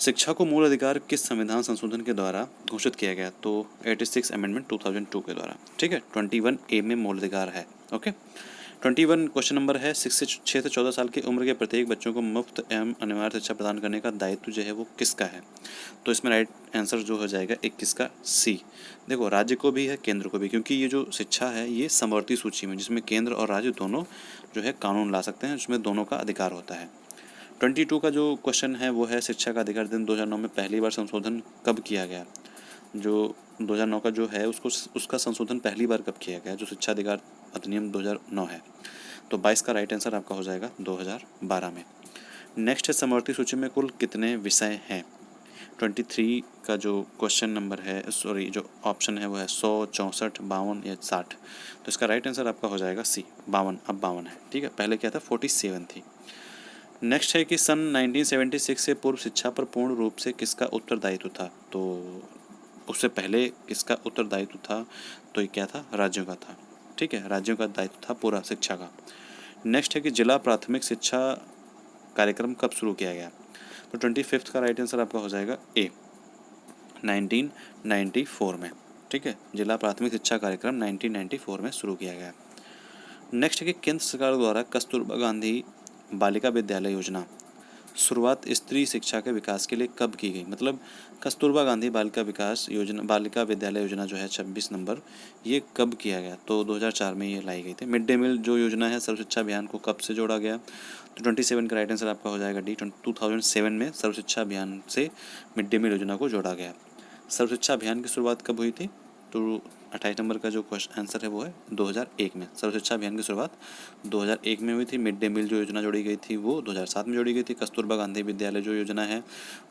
शिक्षा को मूल अधिकार किस संविधान संशोधन के द्वारा घोषित किया गया। तो 86 अमेंडमेंट 2002 के द्वारा। ठीक है, 21A में मूल अधिकार है। ओके, 21 क्वेश्चन नंबर है, 6 से 14 साल की उम्र के प्रत्येक बच्चों को मुफ्त एवं अनिवार्य शिक्षा प्रदान करने का दायित्व जो है वो किसका है। तो इसमें राइट आंसर जो हो जाएगा 21 का सी। देखो, राज्य को भी है, केंद्र को भी, क्योंकि ये जो शिक्षा है ये समवर्ती सूची में, जिसमें केंद्र और राज्य दोनों जो है कानून ला सकते हैं, जिसमें दोनों का अधिकार होता है। 22 का जो क्वेश्चन है वो है, शिक्षा का अधिकार दिन 2009 में पहली बार संशोधन कब किया गया। जो 2009 का जो है उसका संशोधन पहली बार कब किया गया, जो शिक्षा अधिकार अधिनियम 2009 है। तो 22 का राइट आंसर आपका हो जाएगा 2012 में। नेक्स्ट है, समवर्ती सूची में कुल कितने विषय हैं। 23 का जो क्वेश्चन नंबर है, सॉरी जो ऑप्शन है वो है 100, 64, 52 या 60। तो इसका राइट आंसर आपका हो जाएगा सी, 52। अब 52 है। ठीक है, पहले क्या था, 47 थी। नेक्स्ट है कि सन 1976 से पूर्व शिक्षा पर पूर्ण रूप से किसका उत्तरदायित्व था। तो उससे पहले किसका उत्तरदायित्व था, तो ये क्या था, राज्यों का था। ठीक है, राज्यों का दायित्व था पूरा शिक्षा का। नेक्स्ट है कि जिला प्राथमिक शिक्षा कार्यक्रम कब शुरू किया गया। तो 25 का राइट आंसर आपका हो जाएगा ए, 1994 में। ठीक है, जिला प्राथमिक शिक्षा कार्यक्रम 1994 में शुरू किया गया। नेक्स्ट है कि केंद्र सरकार द्वारा कस्तूरबा गांधी बालिका विद्यालय योजना शुरुआत स्त्री शिक्षा के विकास के लिए कब की गई। मतलब कस्तूरबा गांधी बालिका विकास योजना, बालिका विद्यालय योजना जो है 26 नंबर, ये कब किया गया। तो 2004 में ये लाई गई थी। मिड डे मील जो योजना है सर्व शिक्षा अभियान को कब से जोड़ा गया। तो 27 का राइट आंसर आपका हो जाएगा डी, 2007 में सर्व शिक्षा अभियान से मिड डे मील योजना को जोड़ा गया। सर्व शिक्षा अभियान की शुरुआत कब हुई थी। तो 28 नंबर का जो क्वेश्चन आंसर है वो है 2001 में। सर्व शिक्षा अभियान की शुरुआत 2001 में हुई थी। मिड डे मील जो योजना जोड़ी गई थी वो 2007 में जोड़ी गई थी। कस्तूरबा गांधी विद्यालय जो योजना है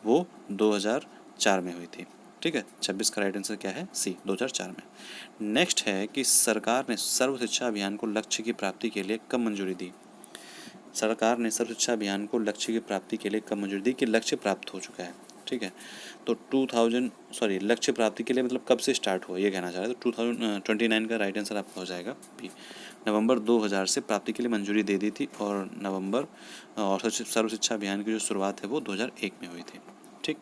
वो 2004 में हुई थी। ठीक है, 26 का राइट आंसर क्या है, सी, 2004 में। नेक्स्ट है कि सरकार ने सर्व शिक्षा अभियान को लक्ष्य की प्राप्ति के लिए कब मंजूरी दी। सरकार ने सर्व शिक्षा अभियान को लक्ष्य की प्राप्ति के लिए कब मंजूरी दी कि लक्ष्य प्राप्त हो चुका है। ठीक है, तो लक्ष्य प्राप्ति के लिए मतलब कब से स्टार्ट हुआ ये कहना चाह रहे हैं। तो 2029 का राइट आंसर आपका हो जाएगा बी, नवंबर 2000 से प्राप्ति के लिए मंजूरी दे दी थी। और नवंबर और सर्व शिक्षा अभियान की जो शुरुआत है वो 2001 में हुई थी। ठीक,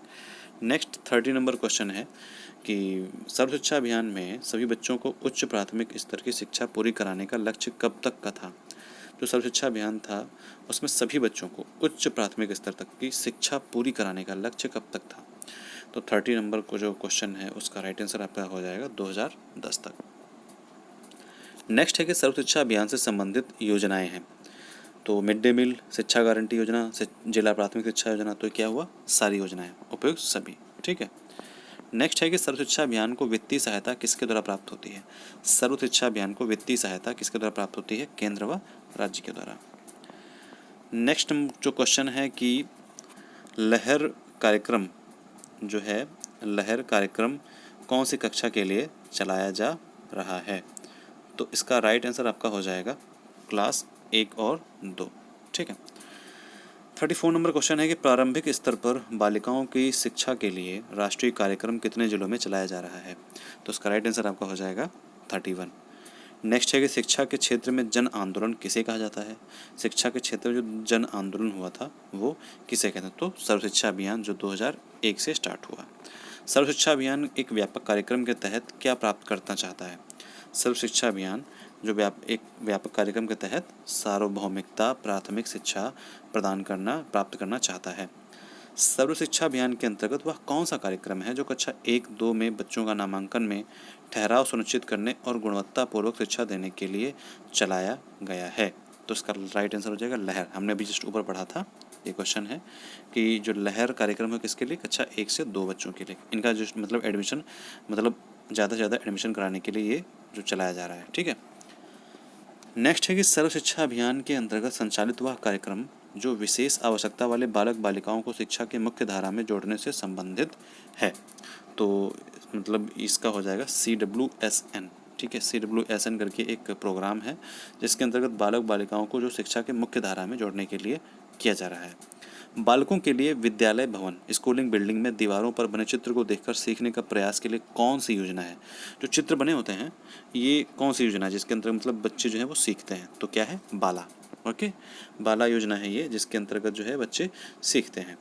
नेक्स्ट 30 नंबर क्वेश्चन है कि सर्व शिक्षा अभियान में सभी बच्चों को उच्च प्राथमिक स्तर की शिक्षा पूरी कराने का लक्ष्य कब तक का था। जो सर्व शिक्षा अभियान था उसमें सभी बच्चों को उच्च प्राथमिक स्तर तक की शिक्षा पूरी कराने का लक्ष्य कब तक था। तो 30 नंबर को जो क्वेश्चन है उसका राइट आंसर आपका हो जाएगा 2010 तक। नेक्स्ट है कि सर्व शिक्षा अभियान से संबंधित योजनाएं हैं। तो मिड डे मील, शिक्षा गारंटी योजना, जिला प्राथमिक शिक्षा योजना, तो क्या हुआ, सारी योजनाएं, उपयुक्त सभी। ठीक है, नेक्स्ट है कि सर्व शिक्षा अभियान को वित्तीय सहायता किसके द्वारा प्राप्त होती है। सर्व शिक्षा अभियान को वित्तीय सहायता किसके द्वारा प्राप्त होती है, केंद्र व राज्य के द्वारा। नेक्स्ट जो क्वेश्चन है कि लहर कार्यक्रम जो है, लहर कार्यक्रम कौन सी कक्षा के लिए चलाया जा रहा है। तो इसका राइट आंसर आपका हो जाएगा क्लास 1 और 2। ठीक है, 34 नंबर क्वेश्चन है कि प्रारंभिक स्तर पर बालिकाओं की शिक्षा के लिए राष्ट्रीय कार्यक्रम कितने जिलों में चलाया जा रहा है। तो इसका राइट आंसर आपका हो जाएगा 31। नेक्स्ट है कि शिक्षा के क्षेत्र में जन आंदोलन किसे कहा जाता है। शिक्षा के क्षेत्र में जो जन आंदोलन हुआ था वो किसे कहते हैं। तो सर्व शिक्षा अभियान जो 2001 से स्टार्ट हुआ। सर्व शिक्षा अभियान एक व्यापक कार्यक्रम के तहत क्या प्राप्त करना चाहता है। सर्व शिक्षा अभियान जो एक व्यापक कार्यक्रम के तहत सार्वभौमिकता प्राथमिक शिक्षा प्राप्त करना चाहता है। सर्व शिक्षा अभियान के अंतर्गत वह कौन सा कार्यक्रम है जो कक्षा 1-2 में बच्चों का नामांकन में ठहराव सुनिश्चित करने और गुणवत्तापूर्वक शिक्षा देने के लिए चलाया गया है। तो इसका राइट आंसर हो जाएगा लहर। हमने अभी जस्ट ऊपर पढ़ा था, ये क्वेश्चन है कि जो लहर कार्यक्रम है किसके लिए, कक्षा 1 से 2 बच्चों के लिए। इनका जो मतलब एडमिशन, मतलब ज़्यादा से ज़्यादा एडमिशन कराने के लिए ये जो चलाया जा रहा है। ठीक है, नेक्स्ट है कि सर्व शिक्षा अभियान के अंतर्गत संचालित वह कार्यक्रम जो विशेष आवश्यकता वाले बालक बालिकाओं को शिक्षा के मुख्य धारा में जोड़ने से संबंधित है। तो मतलब इसका हो जाएगा CWSN। ठीक है, CWSN करके एक प्रोग्राम है जिसके अंतर्गत बालक बालिकाओं को जो शिक्षा के मुख्य धारा में जोड़ने के लिए किया जा रहा है। बालकों के लिए विद्यालय भवन स्कूलिंग बिल्डिंग में दीवारों पर बने चित्र को देखकर सीखने का प्रयास के लिए कौन सी योजना है? जो चित्र बने होते हैं ये कौन सी योजना है जिसके अंतर्गत मतलब बच्चे जो है वो सीखते हैं? तो क्या है? बाला। ओके, बाला योजना है ये जिसके अंतर्गत जो है बच्चे सीखते हैं।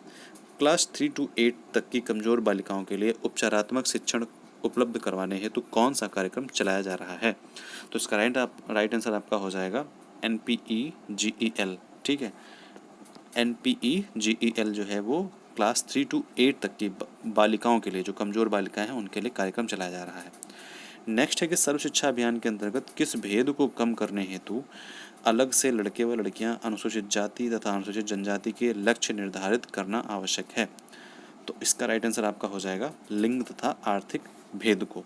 क्लास 3 to 8 तक की कमजोर बालिकाओं के लिए उपचारात्मक शिक्षण उपलब्ध करवाने हेतु कौन सा कार्यक्रम चलाया जा रहा है? तो इसका राइट आंसर आपका हो जाएगा NPEGEL। ठीक है, NPEGEL जो है वो क्लास 3 to 8 तक की बालिकाओं के लिए, जो कमज़ोर बालिकाएं हैं उनके लिए कार्यक्रम चलाया जा रहा है। नेक्स्ट है कि सर्व शिक्षा अभियान के अंतर्गत किस भेद को कम करने हेतु अलग से लड़के व लड़कियां, अनुसूचित जाति तथा अनुसूचित जनजाति के लक्ष्य निर्धारित करना आवश्यक है? तो इसका राइट आंसर आपका हो जाएगा लिंग तथा आर्थिक भेद को।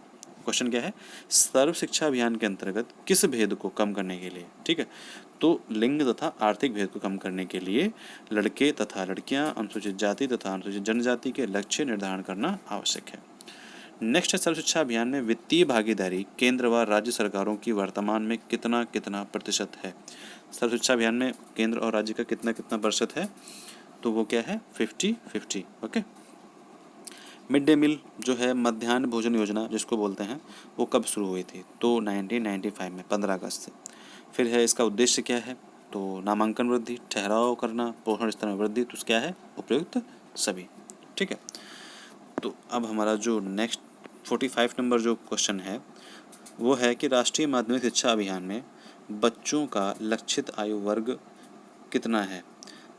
क्वेश्चन क्या है? सर्व शिक्षा अभियान के अंतर्गत किस भेद को कम करने के लिए? ठीक है, तो लिंग तथा आर्थिक भेद को कम करने के लिए लड़के तथा लड़कियां, अनुसूचित जाति तथा अनुसूचित जनजाति के लक्ष्य निर्धारण करना आवश्यक है। नेक्स्ट है सर्व शिक्षा अभियान में वित्तीय भागीदारी केंद्र व राज्य सरकारों की वर्तमान में कितना कितना प्रतिशत है? सर्व शिक्षा अभियान में केंद्र और राज्य का कितना कितना प्रतिशत है? तो वो क्या है? 50-50। ओके, मिड डे मील जो है मध्याह्न भोजन योजना जिसको बोलते हैं वो कब शुरू हुई थी? तो 1995 में 15 अगस्त से। फिर है इसका उद्देश्य क्या है? तो नामांकन वृद्धि, ठहराव करना, पोषण स्तर में वृद्धि। तो क्या है? उपयुक्त सभी। ठीक है, तो अब हमारा जो नेक्स्ट 45 नंबर जो क्वेश्चन है वो है कि राष्ट्रीय माध्यमिक शिक्षा अभियान में बच्चों का लक्षित आयु वर्ग कितना है?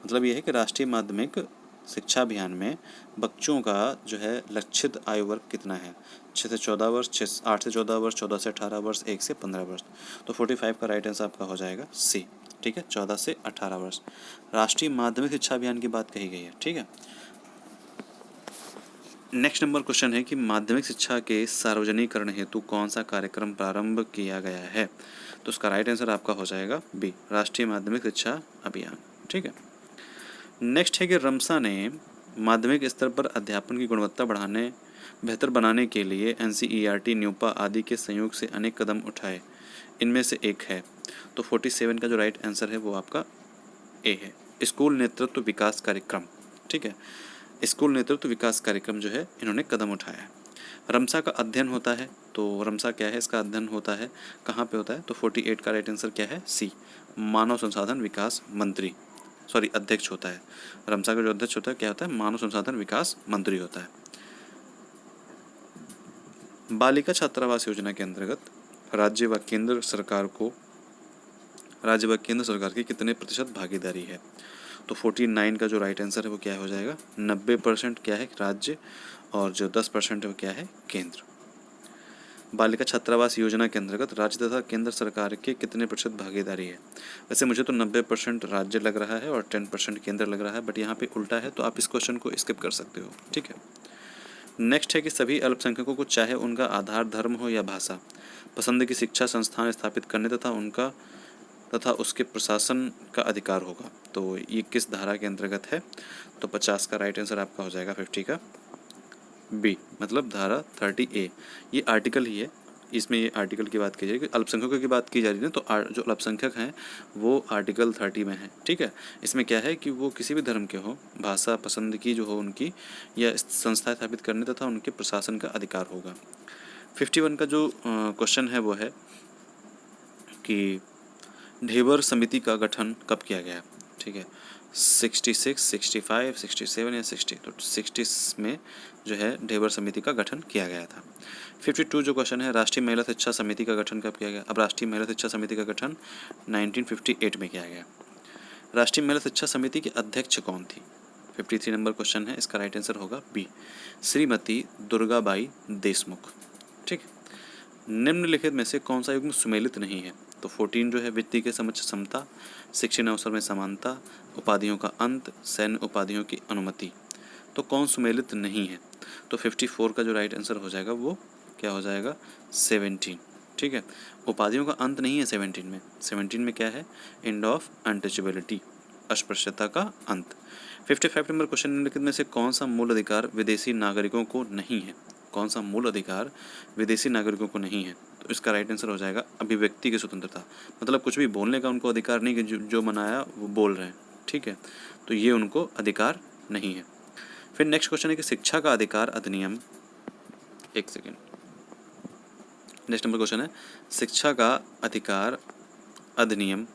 मतलब ये है कि राष्ट्रीय माध्यमिक शिक्षा अभियान में बच्चों का जो है लक्षित आयु वर्ग कितना है? 6 से 14 वर्ष, 8 से 14 वर्ष, 14 से 18 वर्ष, 1 से 15 वर्ष। तो 45 का राइट आंसर आपका हो जाएगा C। ठीक है, 14 से 18 वर्ष राष्ट्रीय माध्यमिक शिक्षा अभियान की बात कही गई है। ठीक है, नेक्स्ट नंबर क्वेश्चन है कि माध्यमिक शिक्षा के सार्वजनिकरण हेतु कौन सा कार्यक्रम प्रारंभ किया गया है? तो उसका राइट आंसर आपका हो जाएगा B, राष्ट्रीय माध्यमिक शिक्षा अभियान। ठीक है, नेक्स्ट है कि रमसा ने माध्यमिक स्तर पर अध्यापन की गुणवत्ता बेहतर बनाने के लिए NCERT, न्यूपा आदि के संयोग से अनेक कदम उठाए, इनमें से एक है। तो 47 का जो राइट आंसर है वो आपका A है, स्कूल नेतृत्व विकास कार्यक्रम। ठीक है, स्कूल नेतृत्व विकास कार्यक्रम जो है इन्होंने कदम उठाया है। रमसा का अध्ययन होता है, तो रमसा क्या है? इसका अध्ययन होता है कहाँ पे होता है? तो 48 का राइट आंसर क्या है? C, मानव संसाधन विकास मंत्री, अध्यक्ष होता है। रमसा का जो अध्यक्ष होता है क्या होता है? मानव संसाधन विकास मंत्री होता है। बालिका छात्रावास योजना के अंतर्गत राज्य व केंद्र सरकार की कितने प्रतिशत भागीदारी है? तो 49 का जो राइट आंसर है वो क्या हो जाएगा? 90% क्या है? राज्य, और जो 10% है वो क्या है? केंद्र। बालिका छात्रावास योजना के अंतर्गत राज्य तथा केंद्र सरकार के कितने प्रतिशत भागीदारी है? वैसे मुझे तो 90% राज्य लग रहा है और 10% केंद्र लग रहा है, बट यहाँ पे उल्टा है तो आप इस क्वेश्चन को स्किप कर सकते हो। ठीक है, नेक्स्ट है कि सभी अल्पसंख्यकों को चाहे उनका आधार धर्म हो या भाषा, पसंद की शिक्षा संस्थान स्थापित करने तथा उसके प्रशासन का अधिकार होगा। तो ये किस धारा के अंतर्गत है? तो 50 का राइट आंसर आपका हो जाएगा 50 का B, मतलब धारा 30A। ये आर्टिकल ही है, इसमें ये आर्टिकल की बात की जा रही है, अल्पसंख्यकों की बात की जा रही है। तो जो अल्पसंख्यक हैं वो आर्टिकल 30 में है। ठीक है, इसमें क्या है कि वो किसी भी धर्म के हो, भाषा पसंद की जो हो उनकी, या संस्था स्थापित करने तथा उनके प्रशासन का अधिकार होगा। 51 का जो क्वेश्चन है वो है कि ढेबर समिति का गठन कब किया गया? ठीक है, 66, 65, 67 या 60। तो 60 में जो है ढेबर समिति का गठन किया गया था। 52 जो क्वेश्चन है, राष्ट्रीय महिला शिक्षा समिति का गठन कब किया गया? अब राष्ट्रीय महिला शिक्षा समिति का गठन 1958 में किया गया। राष्ट्रीय महिला शिक्षा समिति की अध्यक्ष कौन थी? 53 नंबर क्वेश्चन है, इसका राइट आंसर होगा B, श्रीमती दुर्गाबाई देशमुख। ठीक, निम्नलिखित में से कौन सा युग्म सुमेलित नहीं है? तो 14 जो है व्यक्ति के समक्ष समता, शिक्षण अवसर में समानता, उपाधियों का अंत, सैन्य उपाधियों की अनुमति। तो कौन सुमेलित नहीं है? तो 54 का जो राइट आंसर हो जाएगा वो क्या हो जाएगा? 17। ठीक है। उपाधियों का अंत नहीं है 17 में। 17 में क्या है? एंड ऑफ अनटचेबिलिटी, अस्पृश्यता का अंत। 55 नंबर क्वेश्चन, निम्नलिखित में से कौन सा मूल अधिकार विदेशी नागरिकों को नहीं है? कौन सा मूल अधिकार विदेशी नागरिकों को नहीं है? तो इसका राइट आंसर हो जाएगा अभिव्यक्ति की स्वतंत्रता। मतलब कुछ भी बोलने का उनको अधिकार नहीं कि जो मनाया वो बोल रहे हैं, ठीक है, तो ये उनको अधिकार नहीं है। फिर नेक्स्ट क्वेश्चन है कि शिक्षा का अधिकार अधिनियम, एक सेकेंड, नेक्स्ट नंबर क्वेश्चन है शिक्षा का अधिकार अधिनियम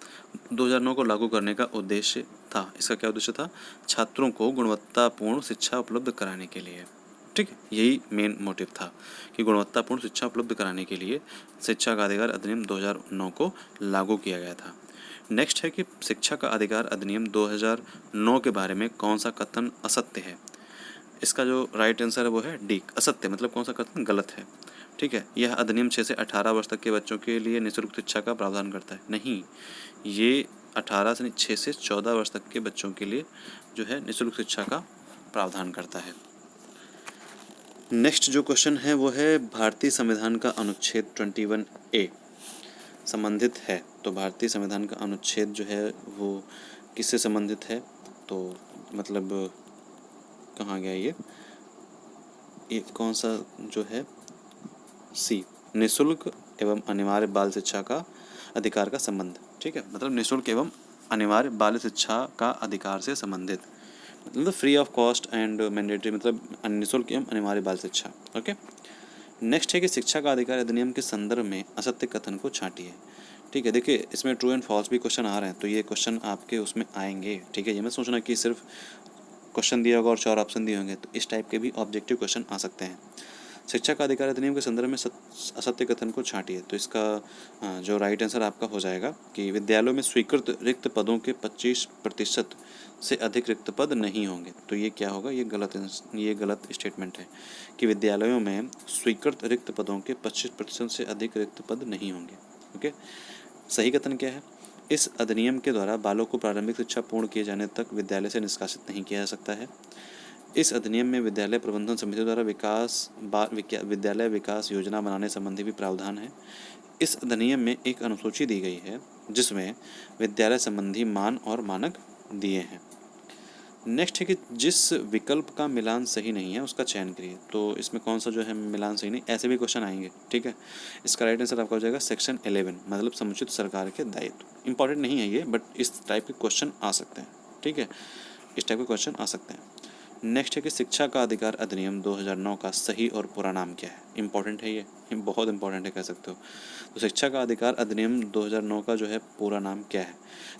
2009 को लागू करने का उद्देश्य था। इसका क्या उद्देश्य था? छात्रों को गुणवत्तापूर्ण शिक्षा उपलब्ध कराने के लिए, ठीक है, यही मेन मोटिव था कि गुणवत्तापूर्ण शिक्षा उपलब्ध कराने के लिए शिक्षा का अधिकार अधिनियम 2009 को लागू किया गया था। नेक्स्ट है कि शिक्षा का अधिकार अधिनियम 2009 के बारे में कौन सा कथन असत्य है? इसका जो राइट आंसर है वो है डी, असत्य। मतलब कौन सा कथन गलत है, ठीक है। यह अधिनियम 6 से 18 वर्ष तक के बच्चों के लिए निःशुल्क शिक्षा का प्रावधान करता है। नहीं, ये 6 से 14 वर्ष तक के बच्चों के लिए जो है निःशुल्क शिक्षा का प्रावधान करता है। नेक्स्ट जो क्वेश्चन है वो है भारतीय संविधान का अनुच्छेद 21A संबंधित है। तो भारतीय संविधान का अनुच्छेद जो है वो किससे संबंधित है? तो मतलब कहाँ गया ये कौन सा जो है? सी, निःशुल्क एवं अनिवार्य बाल शिक्षा का अधिकार का संबंध, ठीक है। मतलब निःशुल्क एवं अनिवार्य बाल शिक्षा का अधिकार से संबंधित, मतलब free of cost and mandatory, मतलब निःशुल्क एवं अनिवार्य बाल शिक्षा, ओके। नेक्स्ट है कि शिक्षा का अधिकार अधिनियम के संदर्भ में असत्य कथन को छांटिए, ठीक है। देखिए इसमें ट्रू एंड फॉल्स भी क्वेश्चन आ रहे हैं, तो ये क्वेश्चन आपके उसमें आएंगे, ठीक है। ये मत सोचना कि सिर्फ क्वेश्चन दिया होगा और 4 ऑप्शन दिए होंगे, तो इस टाइप के भी ऑब्जेक्टिव क्वेश्चन आ सकते हैं। शिक्षा का अधिकार अधिनियम के संदर्भ में असत्य कथन को छांटिए, तो इसका जो राइट आंसर आपका हो जाएगा कि विद्यालयों में स्वीकृत रिक्त पदों के 25% से अधिक रिक्त पद नहीं होंगे। तो ये क्या होगा? ये गलत स्टेटमेंट है कि विद्यालयों में स्वीकृत रिक्त पदों के 25% से अधिक रिक्त पद नहीं होंगे, ओके। सही कथन क्या है? इस अधिनियम के द्वारा बालों को प्रारंभिक शिक्षा पूर्ण किए जाने तक विद्यालय से निष्कासित नहीं किया जा सकता है। इस अधिनियम में विद्यालय प्रबंधन समिति द्वारा विद्यालय विकास योजना बनाने संबंधी भी प्रावधान है। इस अधिनियम में एक अनुसूची दी गई है जिसमें विद्यालय संबंधी मान और मानक दिए हैं। नेक्स्ट है कि जिस विकल्प का मिलान सही नहीं है उसका चयन करिए। तो इसमें कौन सा जो है मिलान सही नहीं, ऐसे भी क्वेश्चन आएंगे, ठीक है। इसका राइट आंसर आपका हो जाएगा सेक्शन 11, मतलब समुचित सरकार के दायित्व। इंपॉर्टेंट नहीं है ये, बट इस टाइप के क्वेश्चन आ सकते हैं, ठीक है, इस टाइप के क्वेश्चन आ सकते हैं। नेक्स्ट है कि शिक्षा का अधिकार अधिनियम 2009 का सही और पूरा नाम क्या है? इंपॉर्टेंट है ये बहुत इंपॉर्टेंट है, कह सकते हो। तो शिक्षा का अधिकार अधिनियम 2009 का जो है पूरा नाम क्या है?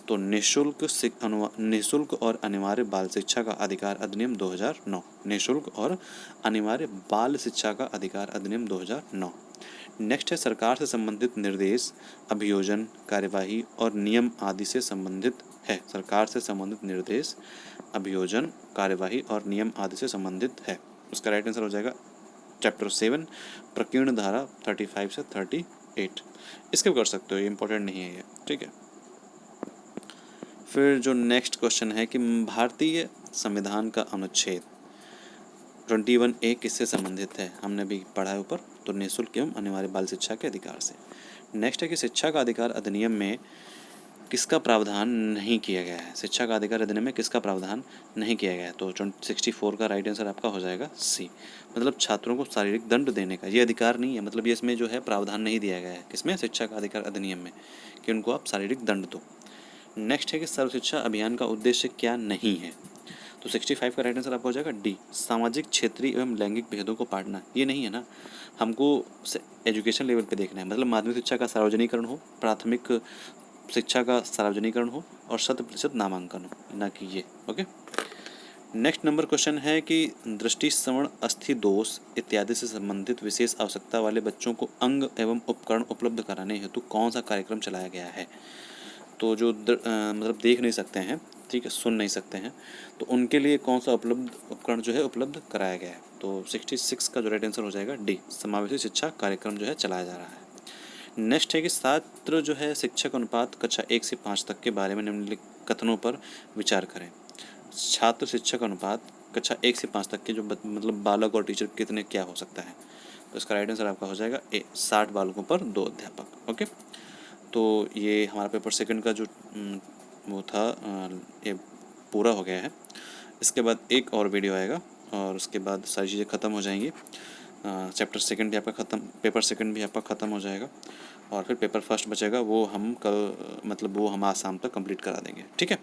तो निःशुल्क और अनिवार्य बाल शिक्षा का अधिकार अधिनियम 2009। निःशुल्क और अनिवार्य बाल शिक्षा का अधिकार अधिनियम 2009। नेक्स्ट है सरकार से संबंधित निर्देश, अभियोजन, कार्यवाही और नियम आदि से संबंधित है। सरकार से संबंधित निर्देश, अभियोजन, कार्यवाही और नियम आदि से संबंधित है। उसका राइट आंसर हो जाएगा चैप्टर 7 प्रकीर्ण धारा 35 से 38। इसके कर सकते हो, ये इंपॉर्टेंट नहीं है ये, ठीक है। फिर जो नेक्स्ट क्वेश्चन है कि भारतीय संविधान का अनुच्छेद 21A किससे संबंधित है? हमने भी पढ़ा है ऊपर, तो निःशुल्क एवं अनिवार्य बाल शिक्षा के अधिकार से। नेक्स्ट है कि शिक्षा का अधिकार अधिनियम में किसका प्रावधान नहीं किया गया है? शिक्षा का अधिकार अधिनियम में किसका प्रावधान नहीं किया गया है? तो 64 का राइट आंसर आपका हो जाएगा सी, मतलब छात्रों को शारीरिक दंड देने का ये अधिकार नहीं है। मतलब ये इसमें जो है प्रावधान नहीं दिया गया है, किसमें? शिक्षा का अधिकार अधिनियम में, कि उनको आप शारीरिक दंड दो। नेक्स्ट है कि सर्व शिक्षा अभियान का उद्देश्य क्या नहीं है? तो 65 का राइट आंसर आपका हो जाएगा डी, सामाजिक, क्षेत्रीय एवं लैंगिक भेदों को पाटना। ये नहीं है ना, हमको एजुकेशन लेवल पे देखना है, मतलब माध्यमिक शिक्षा का सार्वजनिकरण हो, प्राथमिक शिक्षा का सार्वजनिकरण हो और 100% नामांकन हो, ना कि ये, ओके। नेक्स्ट नंबर क्वेश्चन है कि दृष्टि, श्रवण, अस्थि दोष इत्यादि से संबंधित विशेष आवश्यकता वाले बच्चों को अंग एवं उपकरण उपलब्ध कराने हेतु कौन सा कार्यक्रम चलाया गया है? तो जो मतलब देख नहीं सकते हैं, ठीक है, सुन नहीं सकते हैं, तो उनके लिए कौन सा उपकरण जो है उपलब्ध कराया गया है? तो 66 का जो राइट आंसर हो जाएगा डी, समावेशी शिक्षा कार्यक्रम जो है चलाया जा रहा है। नेक्स्ट है कि छात्र जो है शिक्षक अनुपात कक्षा 1 से 5 तक के बारे में निम्नलिखित कथनों पर विचार करें। छात्र शिक्षक अनुपात कक्षा 1 से 5 तक के जो मतलब बालक और टीचर कितने क्या हो सकता है? तो इसका राइट आंसर आपका हो जाएगा ए, 60 बालकों पर 2 अध्यापक। ओके, तो ये हमारा पेपर सेकंड का जो वो था ये पूरा हो गया है। इसके बाद एक और वीडियो आएगा और उसके बाद सारी चीज़ें ख़त्म हो जाएंगी। चैप्टर सेकंड भी आपका ख़त्म, पेपर सेकंड भी आपका ख़त्म हो जाएगा और फिर पेपर फर्स्ट बचेगा, वो हम कल मतलब वो हम आज शाम तक कंप्लीट करा देंगे। ठीक है,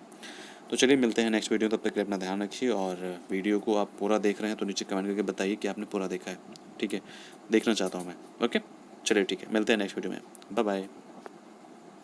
तो चलिए मिलते हैं नेक्स्ट वीडियो, तब तक के लिए अपना ध्यान रखिए। और वीडियो को आप पूरा देख रहे हैं तो नीचे कमेंट करके बताइए कि आपने पूरा देखा है। ठीक है, देखना चाहता हूँ मैं। ओके, चलिए ठीक है, मिलते हैं नेक्स्ट वीडियो में। Bye bye.